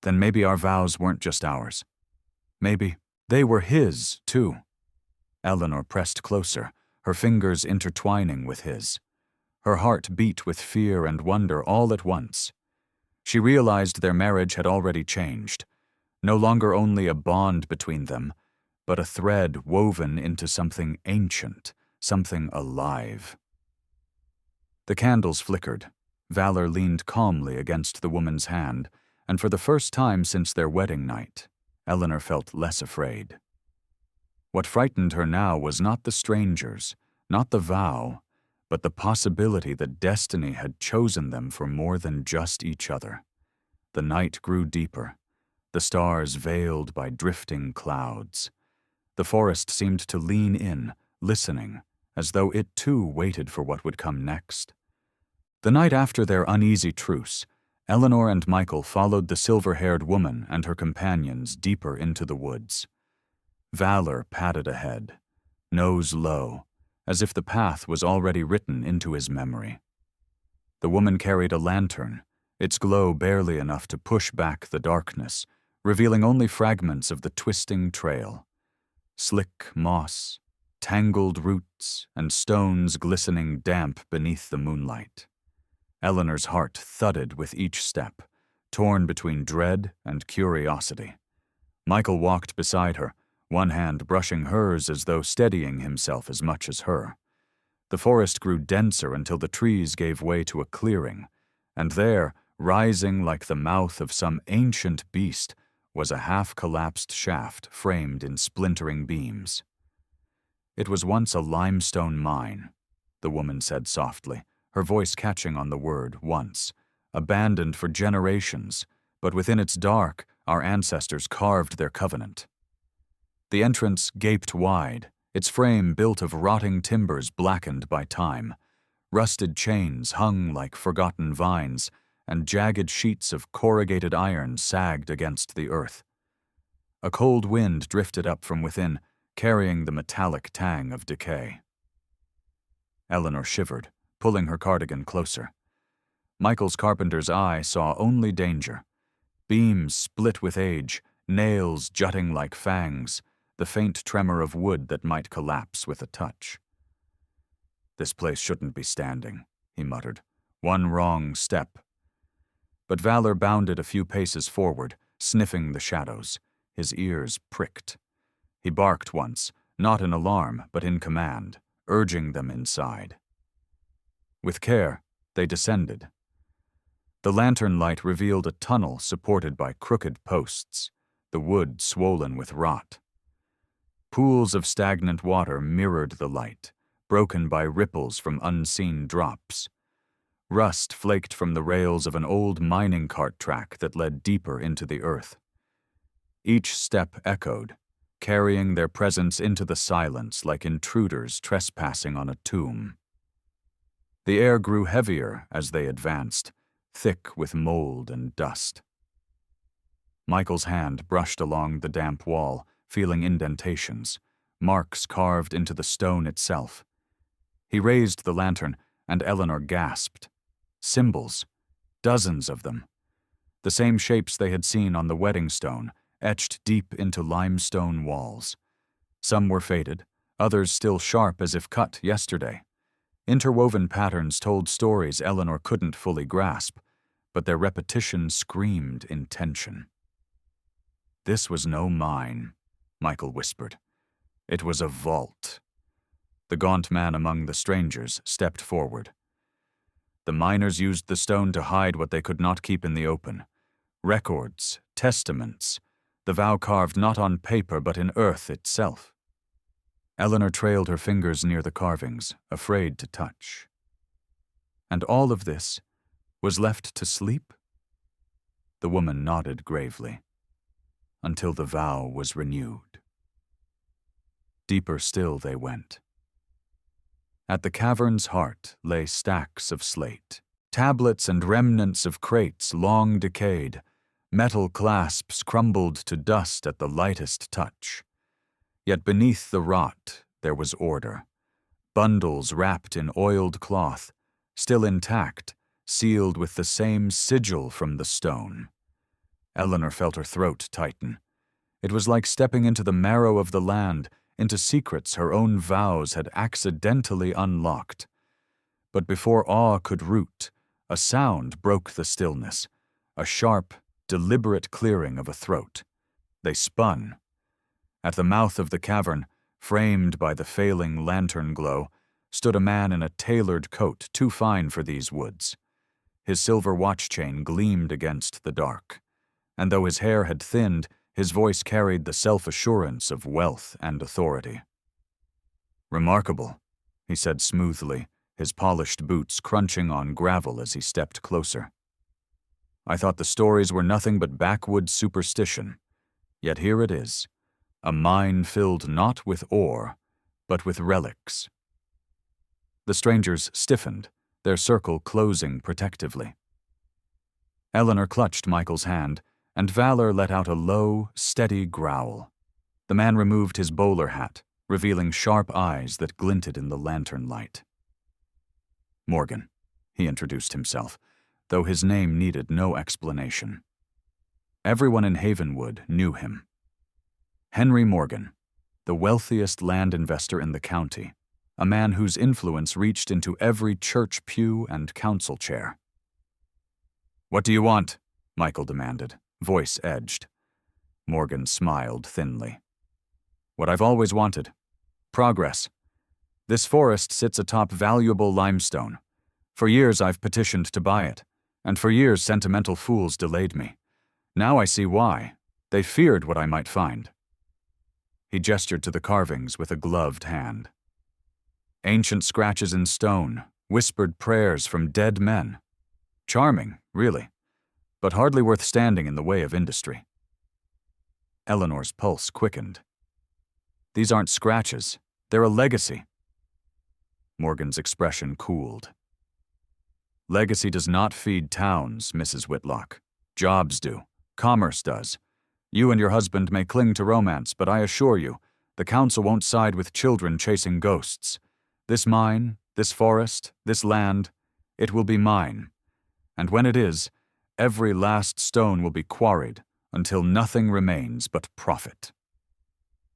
"Then maybe our vows weren't just ours. Maybe they were his, too." Eleanor pressed closer, her fingers intertwining with his. Her heart beat with fear and wonder all at once. She realized their marriage had already changed, no longer only a bond between them, but a thread woven into something ancient, something alive. The candles flickered. Valor leaned calmly against the woman's hand, and for the first time since their wedding night, Eleanor felt less afraid. What frightened her now was not the strangers, not the vow, but the possibility that destiny had chosen them for more than just each other. The night grew deeper. the stars veiled by drifting clouds. The forest seemed to lean in, listening, as though it too waited for what would come next. The night after their uneasy truce, Eleanor and Michael followed the silver-haired woman and her companions deeper into the woods. Valor padded ahead, nose low, as if the path was already written into his memory. The woman carried a lantern, its glow barely enough to push back the darkness, revealing only fragments of the twisting trail. Slick moss, tangled roots, and stones glistening damp beneath the moonlight. Eleanor's heart thudded with each step, torn between dread and curiosity. Michael walked beside her, one hand brushing hers as though steadying himself as much as her. The forest grew denser until the trees gave way to a clearing, and there, rising like the mouth of some ancient beast, was a half-collapsed shaft framed in splintering beams. "It was once a limestone mine," the woman said softly, her voice catching on the word once, "abandoned for generations, but within its dark, our ancestors carved their covenant." The entrance gaped wide, its frame built of rotting timbers blackened by time. Rusted chains hung like forgotten vines, and jagged sheets of corrugated iron sagged against the earth. A cold wind drifted up from within, carrying the metallic tang of decay. Eleanor shivered, pulling her cardigan closer. Michael's carpenter's eye saw only danger. Beams split with age, nails jutting like fangs, the faint tremor of wood that might collapse with a touch. "This place shouldn't be standing," he muttered. "One wrong step." But Valor bounded a few paces forward, sniffing the shadows. His ears pricked. He barked once, not in alarm, but in command, urging them inside. With care, they descended. The lantern light revealed a tunnel supported by crooked posts, the wood swollen with rot. Pools of stagnant water mirrored the light, broken by ripples from unseen drops. Rust flaked from the rails of an old mining cart track that led deeper into the earth. Each step echoed, carrying their presence into the silence like intruders trespassing on a tomb. The air grew heavier as they advanced, thick with mold and dust. Michael's hand brushed along the damp wall, feeling indentations, marks carved into the stone itself. He raised the lantern, and Eleanor gasped. Symbols, dozens of them. The same shapes they had seen on the wedding stone, etched deep into limestone walls. Some were faded, others still sharp as if cut yesterday. Interwoven patterns told stories Eleanor couldn't fully grasp, but their repetition screamed intention. "This was no mine," Michael whispered. "It was a vault." The gaunt man among the strangers stepped forward. The miners used the stone to hide what they could not keep in the open. Records, testaments, the vow carved not on paper but in earth itself. Eleanor trailed her fingers near the carvings, afraid to touch. And all of this was left to sleep? The woman nodded gravely. Until the vow was renewed. Deeper still they went. At the cavern's heart lay stacks of slate, tablets and remnants of crates long decayed, metal clasps crumbled to dust at the lightest touch. Yet beneath the rot there was order. Bundles wrapped in oiled cloth, still intact, sealed with the same sigil from the stone. Eleanor felt her throat tighten. It was like stepping into the marrow of the land, into secrets her own vows had accidentally unlocked. But before awe could root, a sound broke the stillness, a sharp, deliberate clearing of a throat. They spun. At the mouth of the cavern, framed by the failing lantern glow, stood a man in a tailored coat too fine for these woods. His silver watch chain gleamed against the dark, and though his hair had thinned, his voice carried the self-assurance of wealth and authority. "Remarkable," he said smoothly, his polished boots crunching on gravel as he stepped closer. I thought the stories were nothing but backwoods superstition. Yet here it is, a mine filled not with ore, but with relics. The strangers stiffened, their circle closing protectively. Eleanor clutched Michael's hand, and Valor let out a low, steady growl. The man removed his bowler hat, revealing sharp eyes that glinted in the lantern light. Morgan, he introduced himself, though his name needed no explanation. Everyone in Havenwood knew him. Henry Morgan, the wealthiest land investor in the county, a man whose influence reached into every church pew and council chair. "What do you want?" Michael demanded, voice edged. Morgan smiled thinly. "What I've always wanted. Progress. This forest sits atop valuable limestone. For years I've petitioned to buy it, and for years sentimental fools delayed me. Now I see why. They feared what I might find." He gestured to the carvings with a gloved hand. Ancient scratches in stone, whispered prayers from dead men. Charming, really, but hardly worth standing in the way of industry. Eleanor's pulse quickened. "These aren't scratches. They're a legacy." Morgan's expression cooled. "Legacy does not feed towns, Mrs. Whitlock. Jobs do. Commerce does. You and your husband may cling to romance, but I assure you, the council won't side with children chasing ghosts. This mine, this forest, this land, it will be mine. And when it is, every last stone will be quarried until nothing remains but profit."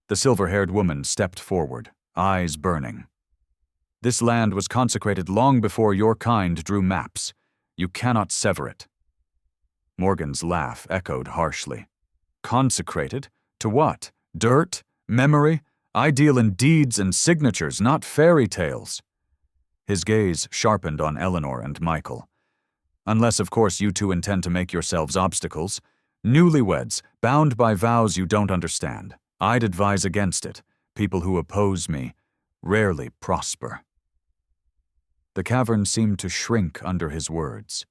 The silver-haired woman stepped forward, eyes burning. "This land was consecrated long before your kind drew maps. You cannot sever it." Morgan's laugh echoed harshly. "Consecrated? To what? Dirt? Memory? I deal in deeds and signatures, not fairy tales." His gaze sharpened on Eleanor and Michael. "Unless, of course, you two intend to make yourselves obstacles. Newlyweds, bound by vows you don't understand. I'd advise against it. People who oppose me rarely prosper." The cavern seemed to shrink under his words.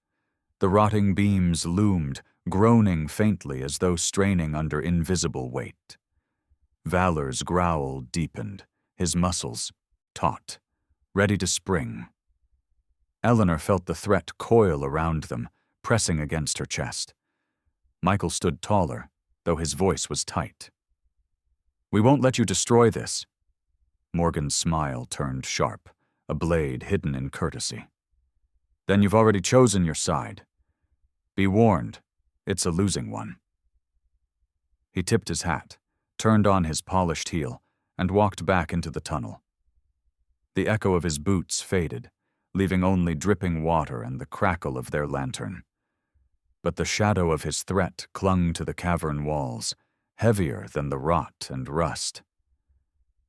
The rotting beams loomed, groaning faintly as though straining under invisible weight. Valor's growl deepened, his muscles taut, ready to spring. Eleanor felt the threat coil around them, pressing against her chest. Michael stood taller, though his voice was tight. "We won't let you destroy this." Morgan's smile turned sharp, a blade hidden in courtesy. "Then you've already chosen your side. Be warned, it's a losing one." He tipped his hat, turned on his polished heel, and walked back into the tunnel. The echo of his boots faded, leaving only dripping water and the crackle of their lantern. But the shadow of his threat clung to the cavern walls, heavier than the rot and rust.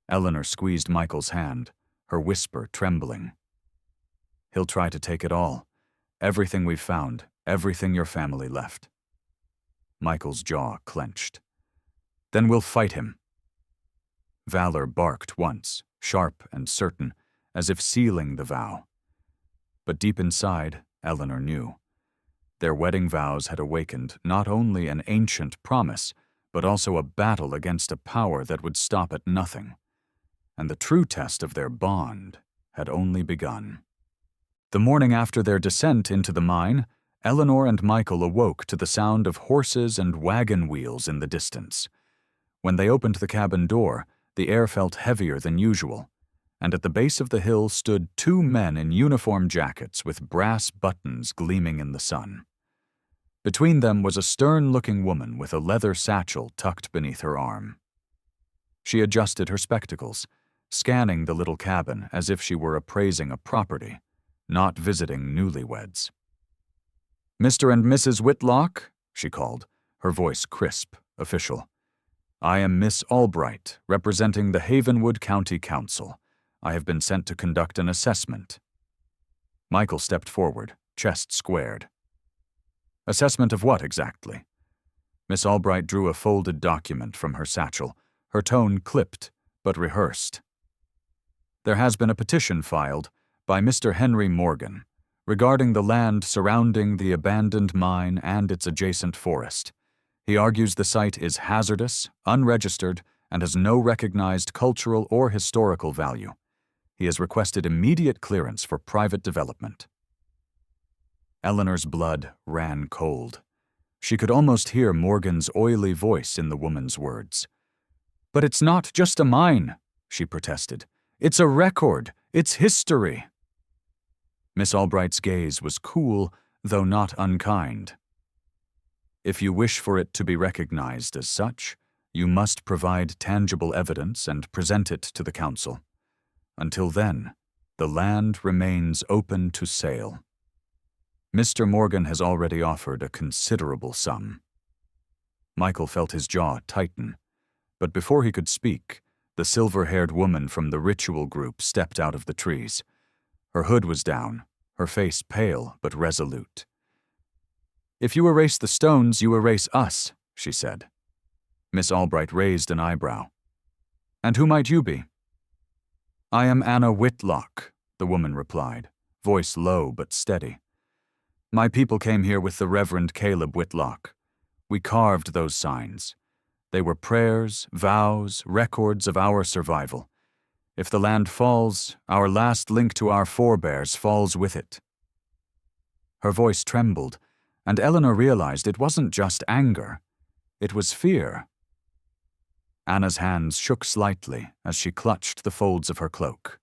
Eleanor squeezed Michael's hand, her whisper trembling. "He'll try to take it all. Everything we've found, everything your family left." Michael's jaw clenched. "Then we'll fight him." Valor barked once, sharp and certain, as if sealing the vow. But deep inside, Eleanor knew. Their wedding vows had awakened not only an ancient promise, but also a battle against a power that would stop at nothing. And the true test of their bond had only begun. The morning after their descent into the mine, Eleanor and Michael awoke to the sound of horses and wagon wheels in the distance. When they opened the cabin door, the air felt heavier than usual, and at the base of the hill stood two men in uniform jackets with brass buttons gleaming in the sun. Between them was a stern-looking woman with a leather satchel tucked beneath her arm. She adjusted her spectacles, scanning the little cabin as if she were appraising a property, not visiting newlyweds. "Mr. and Mrs. Whitlock," she called, her voice crisp, official. "I am Miss Albright, representing the Havenwood County Council. I have been sent to conduct an assessment." Michael stepped forward, chest squared. "Assessment of what exactly?" Miss Albright drew a folded document from her satchel, her tone clipped but rehearsed. "There has been a petition filed by Mr. Henry Morgan, regarding the land surrounding the abandoned mine and its adjacent forest. He argues the site is hazardous, unregistered, and has no recognized cultural or historical value. He has requested immediate clearance for private development. Eleanor's blood ran cold. She could almost hear Morgan's oily voice in the woman's words. "But it's not just a mine," she protested. "It's a record. It's history." Miss Albright's gaze was cool, though not unkind. "If you wish for it to be recognized as such, you must provide tangible evidence and present it to the council. Until then, the land remains open to sale. Mr. Morgan has already offered a considerable sum." Michael felt his jaw tighten, but before he could speak, the silver-haired woman from the ritual group stepped out of the trees. Her hood was down, her face pale but resolute. "If you erase the stones, you erase us," she said. Miss Albright raised an eyebrow. "And who might you be?" "I am Anna Whitlock," the woman replied, voice low but steady. "My people came here with the Reverend Caleb Whitlock. We carved those signs. They were prayers, vows, records of our survival. If the land falls, our last link to our forebears falls with it." Her voice trembled, and Eleanor realized it wasn't just anger. It was fear. Anna's hands shook slightly as she clutched the folds of her cloak.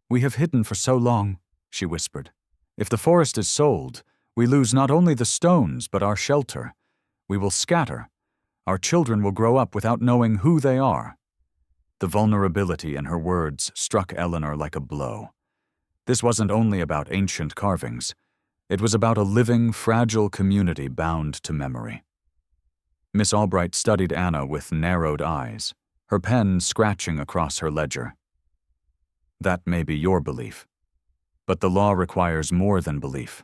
"We have hidden for so long," she whispered. "If the forest is sold, we lose not only the stones but our shelter. We will scatter. Our children will grow up without knowing who they are." The vulnerability in her words struck Eleanor like a blow. This wasn't only about ancient carvings. It was about a living, fragile community bound to memory. Miss Albright studied Anna with narrowed eyes, her pen scratching across her ledger. "That may be your belief. But the law requires more than belief.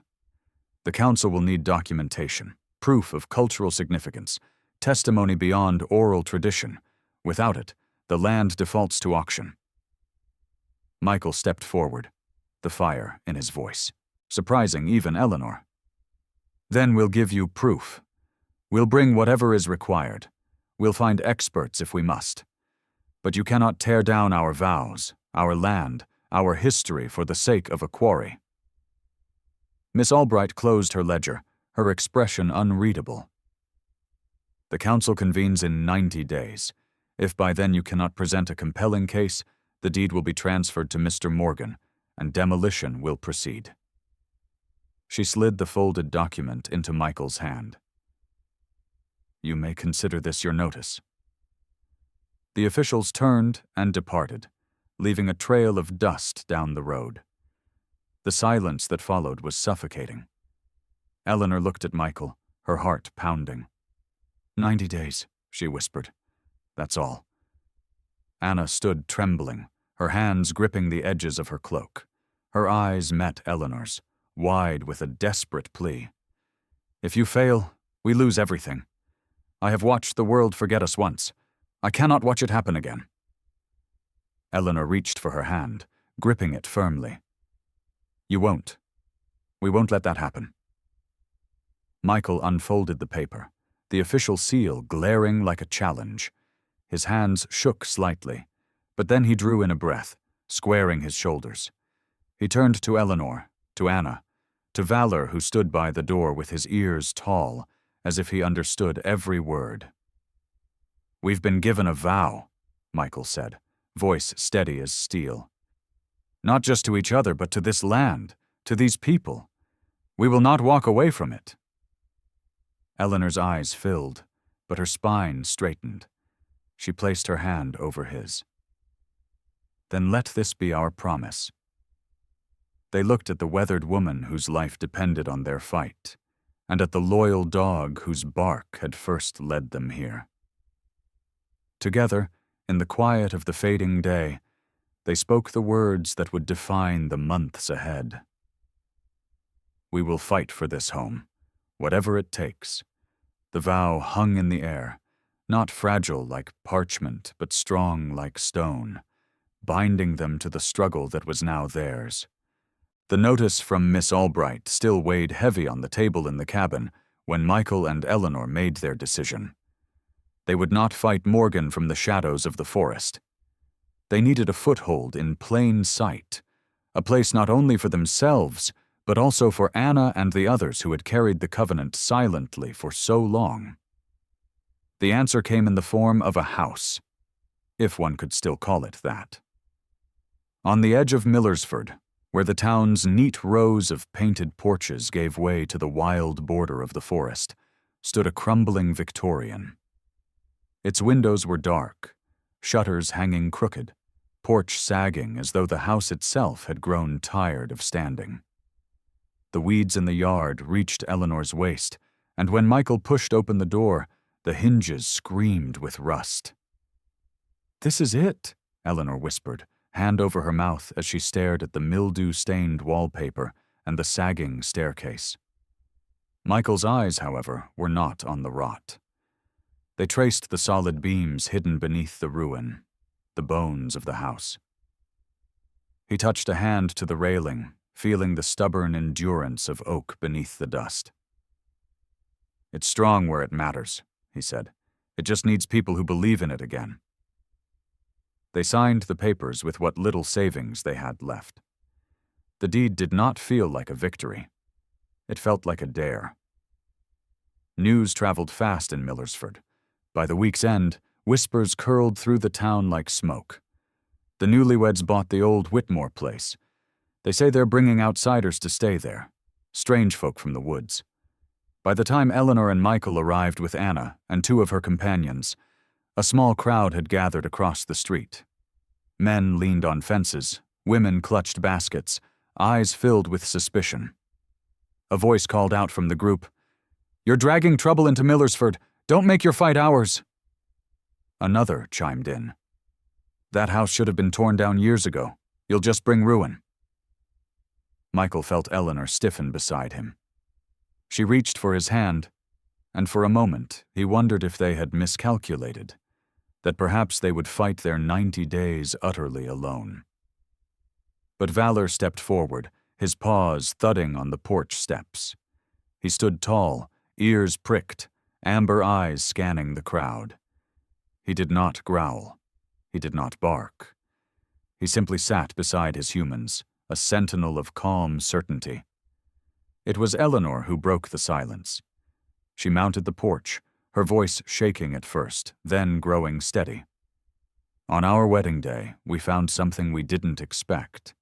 The council will need documentation, proof of cultural significance, testimony beyond oral tradition. Without it, the land defaults to auction." Michael stepped forward, the fire in his voice, surprising even Eleanor. "Then we'll give you proof. We'll bring whatever is required. We'll find experts if we must. But you cannot tear down our vows, our land, our history for the sake of a quarry." Miss Albright closed her ledger, her expression unreadable. "The council convenes in 90 days. If by then you cannot present a compelling case, the deed will be transferred to Mr. Morgan, and demolition will proceed." She slid the folded document into Michael's hand. "You may consider this your notice." The officials turned and departed, leaving a trail of dust down the road. The silence that followed was suffocating. Eleanor looked at Michael, her heart pounding. 90 days, she whispered. "That's all." Anna stood trembling, her hands gripping the edges of her cloak. Her eyes met Eleanor's, wide with a desperate plea. "If you fail, we lose everything. I have watched the world forget us once. I cannot watch it happen again." Eleanor reached for her hand, gripping it firmly. "You won't. We won't let that happen." Michael unfolded the paper, the official seal glaring like a challenge. His hands shook slightly, but then he drew in a breath, squaring his shoulders. He turned to Eleanor, to Anna, to Valor, who stood by the door with his ears tall, as if he understood every word. "We've been given a vow," Michael said, voice steady as steel. "Not just to each other, but to this land, to these people. We will not walk away from it." Eleanor's eyes filled, but her spine straightened. She placed her hand over his. "Then let this be our promise." They looked at the weathered woman whose life depended on their fight, and at the loyal dog whose bark had first led them here. Together, in the quiet of the fading day, they spoke the words that would define the months ahead. "We will fight for this home, whatever it takes." The vow hung in the air, not fragile like parchment, but strong like stone, binding them to the struggle that was now theirs. The notice from Miss Albright still weighed heavy on the table in the cabin when Michael and Eleanor made their decision. They would not fight Morgan from the shadows of the forest. They needed a foothold in plain sight, a place not only for themselves, but also for Anna and the others who had carried the covenant silently for so long. The answer came in the form of a house, if one could still call it that. On the edge of Millersford, where the town's neat rows of painted porches gave way to the wild border of the forest, stood a crumbling Victorian. Its windows were dark, shutters hanging crooked, porch sagging as though the house itself had grown tired of standing. The weeds in the yard reached Eleanor's waist, and when Michael pushed open the door, the hinges screamed with rust. "This is it," Eleanor whispered, hand over her mouth as she stared at the mildew-stained wallpaper and the sagging staircase. Michael's eyes, however, were not on the rot. They traced the solid beams hidden beneath the ruin, the bones of the house. He touched a hand to the railing, feeling the stubborn endurance of oak beneath the dust. "It's strong where it matters," he said. "It just needs people who believe in it again." They signed the papers with what little savings they had left. The deed did not feel like a victory. It felt like a dare. News traveled fast in Millersford. By the week's end, whispers curled through the town like smoke. The newlyweds bought the old Whitmore place. They say they're bringing outsiders to stay there, strange folk from the woods. By the time Eleanor and Michael arrived with Anna and two of her companions, a small crowd had gathered across the street. Men leaned on fences, women clutched baskets, eyes filled with suspicion. A voice called out from the group, "You're dragging trouble into Millersford. Don't make your fight ours." Another chimed in, "That house should have been torn down years ago. You'll just bring ruin." Michael felt Eleanor stiffen beside him. She reached for his hand, and for a moment he wondered if they had miscalculated, that perhaps they would fight their 90 days utterly alone. But Valor stepped forward, his paws thudding on the porch steps. He stood tall, ears pricked, amber eyes scanning the crowd. He did not growl. He did not bark. He simply sat beside his humans, a sentinel of calm certainty. It was Eleanor who broke the silence. She mounted the porch, her voice shaking at first, then growing steady. "On our wedding day, we found something we didn't expect.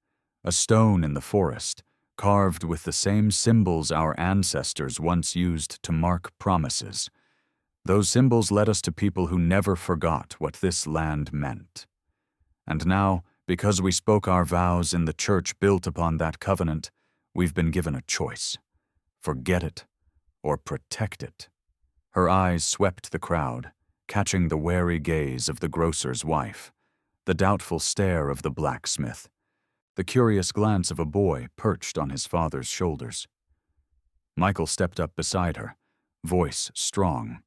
A stone in the forest, carved with the same symbols our ancestors once used to mark promises. Those symbols led us to people who never forgot what this land meant. And now, because we spoke our vows in the church built upon that covenant, we've been given a choice. Forget it or protect it." Her eyes swept the crowd, catching the wary gaze of the grocer's wife, the doubtful stare of the blacksmith, the curious glance of a boy perched on his father's shoulders. Michael stepped up beside her, voice strong.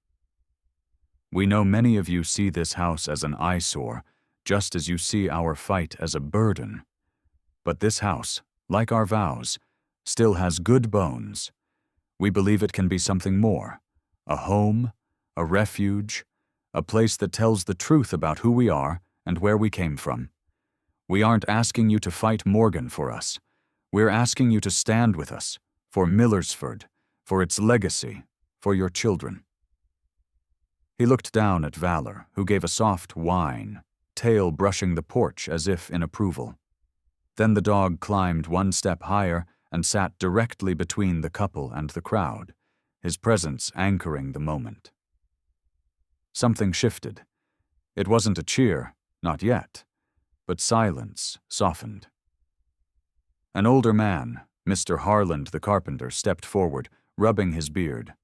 "We know many of you see this house as an eyesore, just as you see our fight as a burden. But this house, like our vows, still has good bones. We believe it can be something more, a home, a refuge, a place that tells the truth about who we are and where we came from. We aren't asking you to fight Morgan for us. We're asking you to stand with us, for Millersford, for its legacy, for your children." He looked down at Valor, who gave a soft whine, tail brushing the porch as if in approval. Then the dog climbed one step higher and sat directly between the couple and the crowd, his presence anchoring the moment. Something shifted. It wasn't a cheer, not yet, but silence softened. An older man, Mr. Harland the carpenter, stepped forward, rubbing his beard.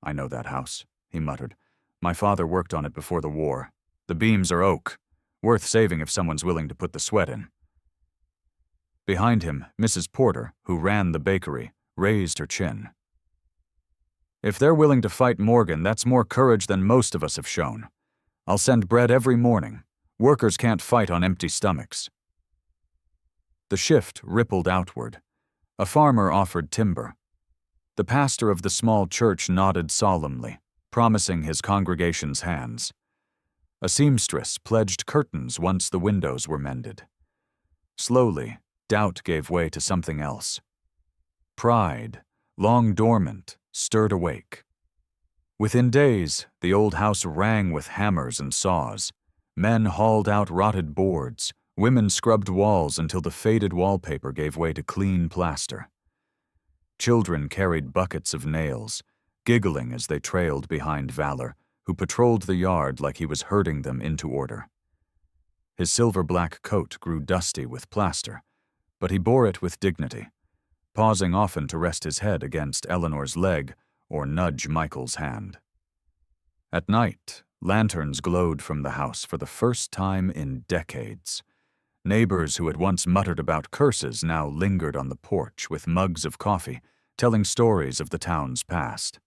"I know that house," he muttered. "My father worked on it before the war. The beams are oak, worth saving if someone's willing to put the sweat in." Behind him, Mrs. Porter, who ran the bakery, raised her chin. "If they're willing to fight Morgan, that's more courage than most of us have shown. I'll send bread every morning. Workers can't fight on empty stomachs." The shift rippled outward. A farmer offered timber. The pastor of the small church nodded solemnly, promising his congregation's hands. A seamstress pledged curtains once the windows were mended. Slowly, doubt gave way to something else. Pride, long dormant, stirred awake. Within days, the old house rang with hammers and saws. Men hauled out rotted boards. Women scrubbed walls until the faded wallpaper gave way to clean plaster. Children carried buckets of nails, giggling as they trailed behind Valor, who patrolled the yard like he was herding them into order. His silver-black coat grew dusty with plaster, but he bore it with dignity, pausing often to rest his head against Eleanor's leg or nudge Michael's hand. At night, lanterns glowed from the house for the first time in decades. Neighbors who had once muttered about curses now lingered on the porch with mugs of coffee, telling stories of the town's past.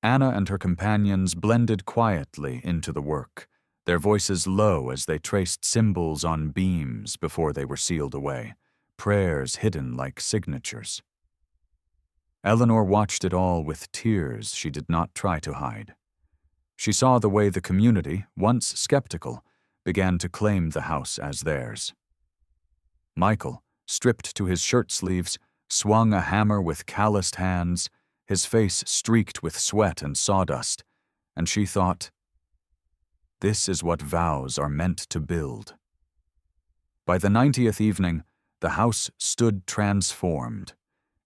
Anna and her companions blended quietly into the work, their voices low as they traced symbols on beams before they were sealed away, prayers hidden like signatures. Eleanor watched it all with tears she did not try to hide. She saw the way the community, once skeptical, began to claim the house as theirs. Michael, stripped to his shirt sleeves, swung a hammer with calloused hands, his face streaked with sweat and sawdust, and she thought, "This is what vows are meant to build." By the 90th evening, the house stood transformed.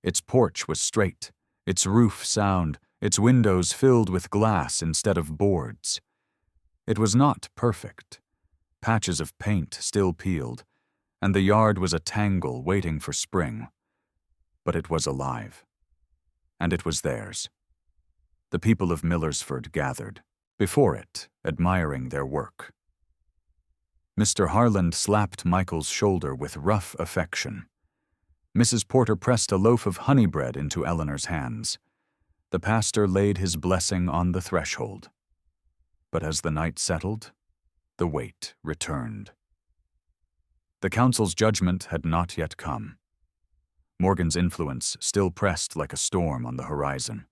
Its porch was straight, its roof sound, its windows filled with glass instead of boards. It was not perfect. Patches of paint still peeled, and the yard was a tangle waiting for spring. But it was alive. And it was theirs. The people of Millersford gathered, before it, admiring their work. Mr. Harland slapped Michael's shoulder with rough affection. Mrs. Porter pressed a loaf of honey bread into Eleanor's hands. The pastor laid his blessing on the threshold. But as the night settled, the weight returned. The council's judgment had not yet come. Morgan's influence still pressed like a storm on the horizon.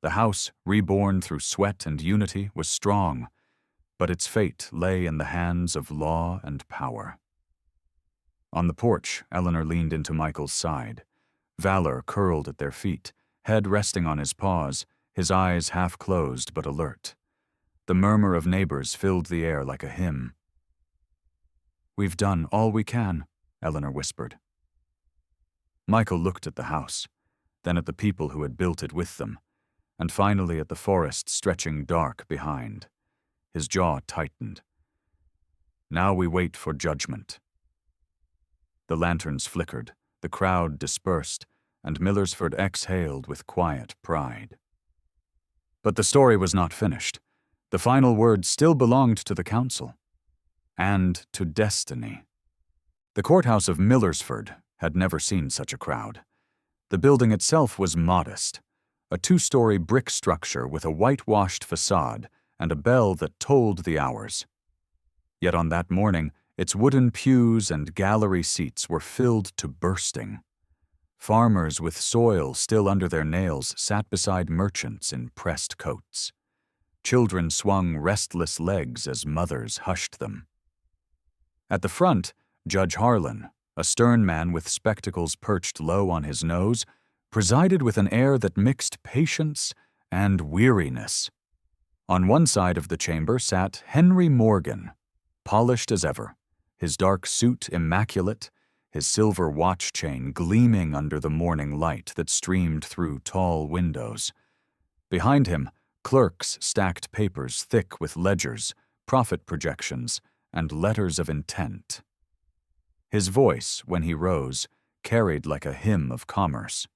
The house, reborn through sweat and unity, was strong, but its fate lay in the hands of law and power. On the porch, Eleanor leaned into Michael's side. Valor curled at their feet, head resting on his paws, his eyes half closed but alert. The murmur of neighbors filled the air like a hymn. "We've done all we can," Eleanor whispered. Michael looked at the house, then at the people who had built it with them, and finally at the forest stretching dark behind. His jaw tightened. "Now we wait for judgment." The lanterns flickered, the crowd dispersed, and Millersford exhaled with quiet pride. But the story was not finished. The final word still belonged to the council. And to destiny. The courthouse of Millersford had never seen such a crowd. The building itself was modest, a 2-story brick structure with a whitewashed facade and a bell that tolled the hours. Yet on that morning, its wooden pews and gallery seats were filled to bursting. Farmers with soil still under their nails sat beside merchants in pressed coats. Children swung restless legs as mothers hushed them. At the front, Judge Harlan, a stern man with spectacles perched low on his nose, presided with an air that mixed patience and weariness. On one side of the chamber sat Henry Morgan, polished as ever, his dark suit immaculate, his silver watch chain gleaming under the morning light that streamed through tall windows. Behind him, clerks stacked papers thick with ledgers, profit projections, and letters of intent. His voice, when he rose, carried like a hymn of commerce.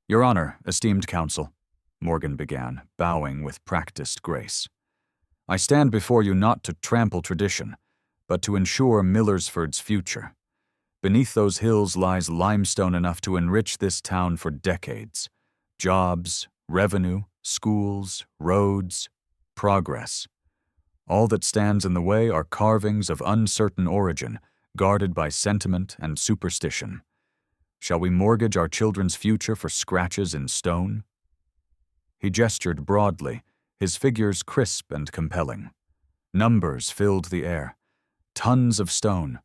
"Your Honor, esteemed counsel," Morgan began, bowing with practiced grace. "I stand before you not to trample tradition, but to ensure Millersford's future. Beneath those hills lies limestone enough to enrich this town for decades. Jobs, revenue, schools, roads, progress. All that stands in the way are carvings of uncertain origin, guarded by sentiment and superstition. Shall we mortgage our children's future for scratches in stone? He gestured broadly, his figures crisp and compelling. Numbers filled the air. Tons of stone,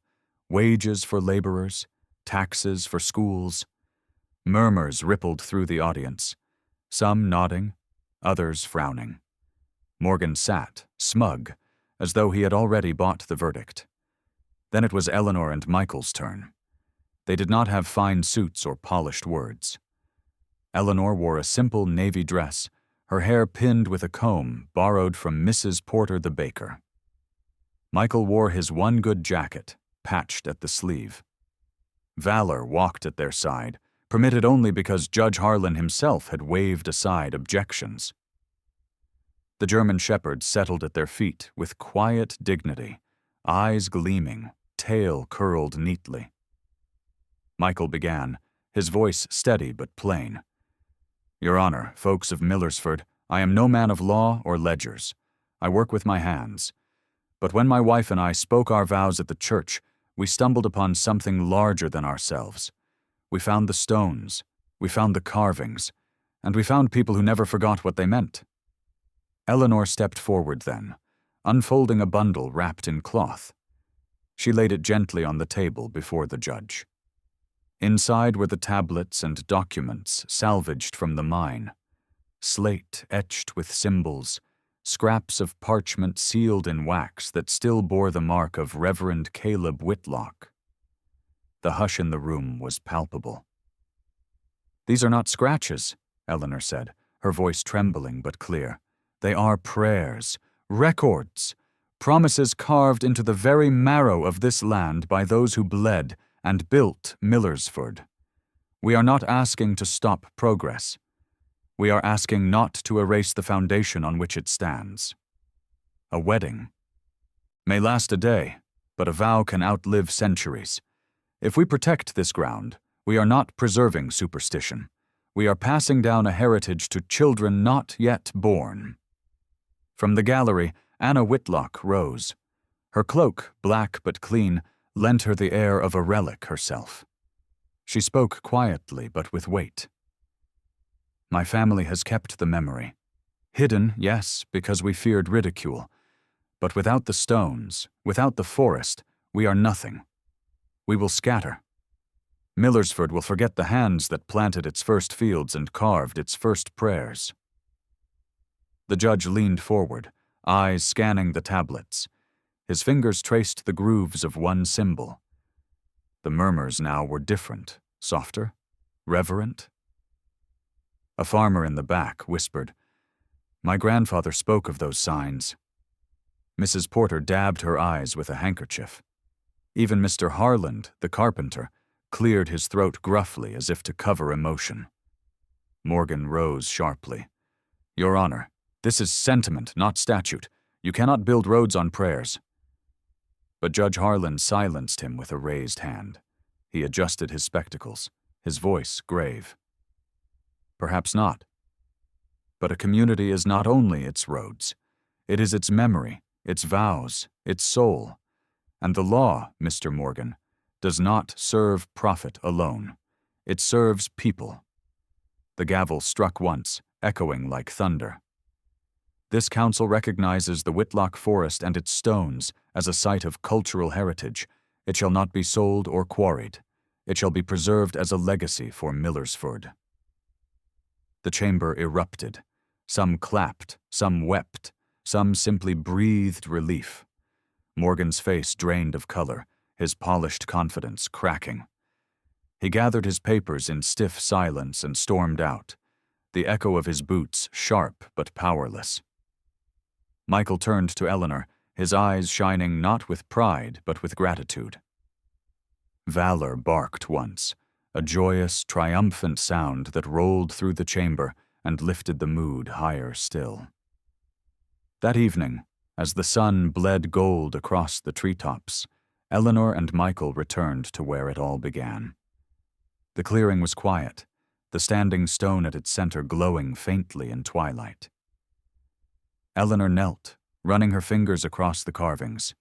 wages for laborers, taxes for schools. Murmurs rippled through the audience, some nodding, others frowning. Morgan sat, smug, as though he had already bought the verdict. Then it was Eleanor and Michael's turn. They did not have fine suits or polished words. Eleanor wore a simple navy dress, her hair pinned with a comb borrowed from Mrs. Porter the baker. Michael wore his one good jacket, patched at the sleeve. Valor walked at their side, permitted only because Judge Harlan himself had waved aside objections. The German shepherd settled at their feet with quiet dignity, eyes gleaming, tail curled neatly. Michael began, his voice steady but plain. "Your Honor, folks of Millersford, I am no man of law or ledgers. I work with my hands. But when my wife and I spoke our vows at the church, we stumbled upon something larger than ourselves. We found the stones, we found the carvings, and we found people who never forgot what they meant." Eleanor stepped forward then, unfolding a bundle wrapped in cloth. She laid it gently on the table before the judge. Inside were the tablets and documents salvaged from the mine, slate etched with symbols, scraps of parchment sealed in wax that still bore the mark of Reverend Caleb Whitlock. The hush in the room was palpable. "These are not scratches," Eleanor said, her voice trembling but clear. "They are prayers, records, promises carved into the very marrow of this land by those who bled and built Millersford. We are not asking to stop progress. We are asking not to erase the foundation on which it stands. A wedding may last a day, but a vow can outlive centuries. If we protect this ground, we are not preserving superstition. We are passing down a heritage to children not yet born." From the gallery, Anna Whitlock rose. Her cloak, black but clean, lent her the air of a relic herself. She spoke quietly but with weight. "My family has kept the memory. Hidden, yes, because we feared ridicule. But without the stones, without the forest, we are nothing. We will scatter. Millersford will forget the hands that planted its first fields and carved its first prayers." The judge leaned forward, eyes scanning the tablets. His fingers traced the grooves of one symbol. The murmurs now were different, softer, reverent. A farmer in the back whispered, "My grandfather spoke of those signs." Mrs. Porter dabbed her eyes with a handkerchief. Even Mr. Harland, the carpenter, cleared his throat gruffly as if to cover emotion. Morgan rose sharply. "Your Honor, this is sentiment, not statute. You cannot build roads on prayers." But Judge Harlan silenced him with a raised hand. He adjusted his spectacles, his voice grave. "Perhaps not. But a community is not only its roads. It is its memory, its vows, its soul. And the law, Mr. Morgan, does not serve profit alone. It serves people." The gavel struck once, echoing like thunder. "This council recognizes the Whitlock Forest and its stones as a site of cultural heritage. It shall not be sold or quarried. It shall be preserved as a legacy for Millersford." The chamber erupted. Some clapped, some wept, some simply breathed relief. Morgan's face drained of color, his polished confidence cracking. He gathered his papers in stiff silence and stormed out, the echo of his boots sharp but powerless. Michael turned to Eleanor, his eyes shining not with pride but with gratitude. Valor barked once, a joyous, triumphant sound that rolled through the chamber and lifted the mood higher still. That evening, as the sun bled gold across the treetops, Eleanor and Michael returned to where it all began. The clearing was quiet, the standing stone at its center glowing faintly in twilight. Eleanor knelt, running her fingers across the carvings.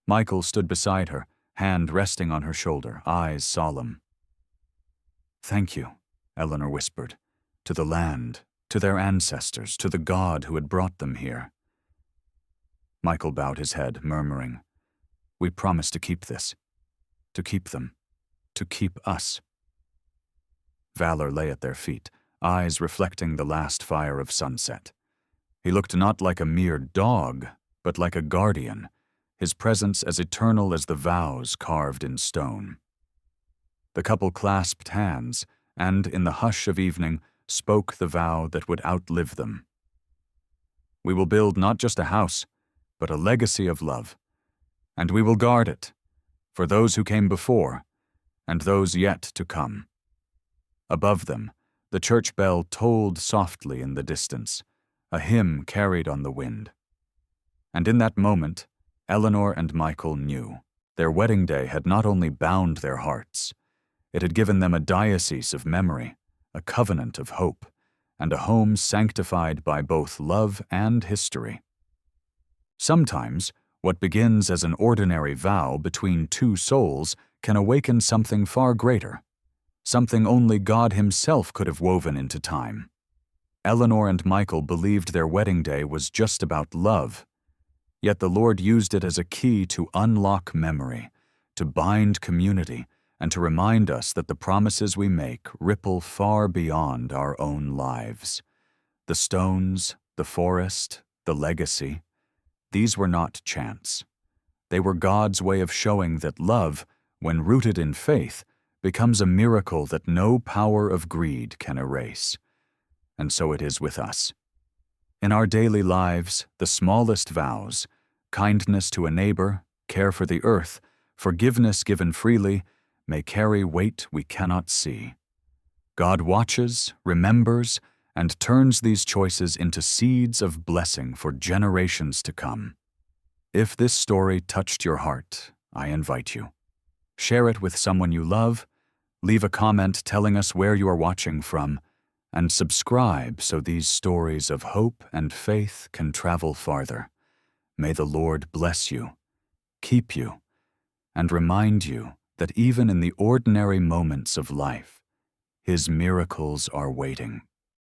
Michael stood beside her, hand resting on her shoulder, eyes solemn. "Thank you," Eleanor whispered, "to the land, to their ancestors, to the God who had brought them here." Michael bowed his head, murmuring, "We promise to keep this, to keep them, to keep us." Valor lay at their feet, eyes reflecting the last fire of sunset. He looked not like a mere dog, but like a guardian, his presence as eternal as the vows carved in stone. The couple clasped hands, and in the hush of evening spoke the vow that would outlive them. "We will build not just a house, but a legacy of love, and we will guard it, for those who came before, and those yet to come." Above them, the church bell tolled softly in the distance, a hymn carried on the wind. And in that moment, Eleanor and Michael knew their wedding day had not only bound their hearts, it had given them a diocese of memory, a covenant of hope, and a home sanctified by both love and history. Sometimes, what begins as an ordinary vow between two souls can awaken something far greater, something only God Himself could have woven into time. Eleanor and Michael believed their wedding day was just about love, yet the Lord used it as a key to unlock memory, to bind community, and to remind us that the promises we make ripple far beyond our own lives. The stones, the forest, the legacy, these were not chance. They were God's way of showing that love, when rooted in faith, becomes a miracle that no power of greed can erase. And so it is with us. In our daily lives, the smallest vows, kindness to a neighbor, care for the earth, forgiveness given freely, may carry weight we cannot see. God watches, remembers, and turns these choices into seeds of blessing for generations to come. If this story touched your heart, I invite you. Share it with someone you love, leave a comment telling us where you are watching from, and subscribe so these stories of hope and faith can travel farther. May the Lord bless you, keep you, and remind you that even in the ordinary moments of life, His miracles are waiting.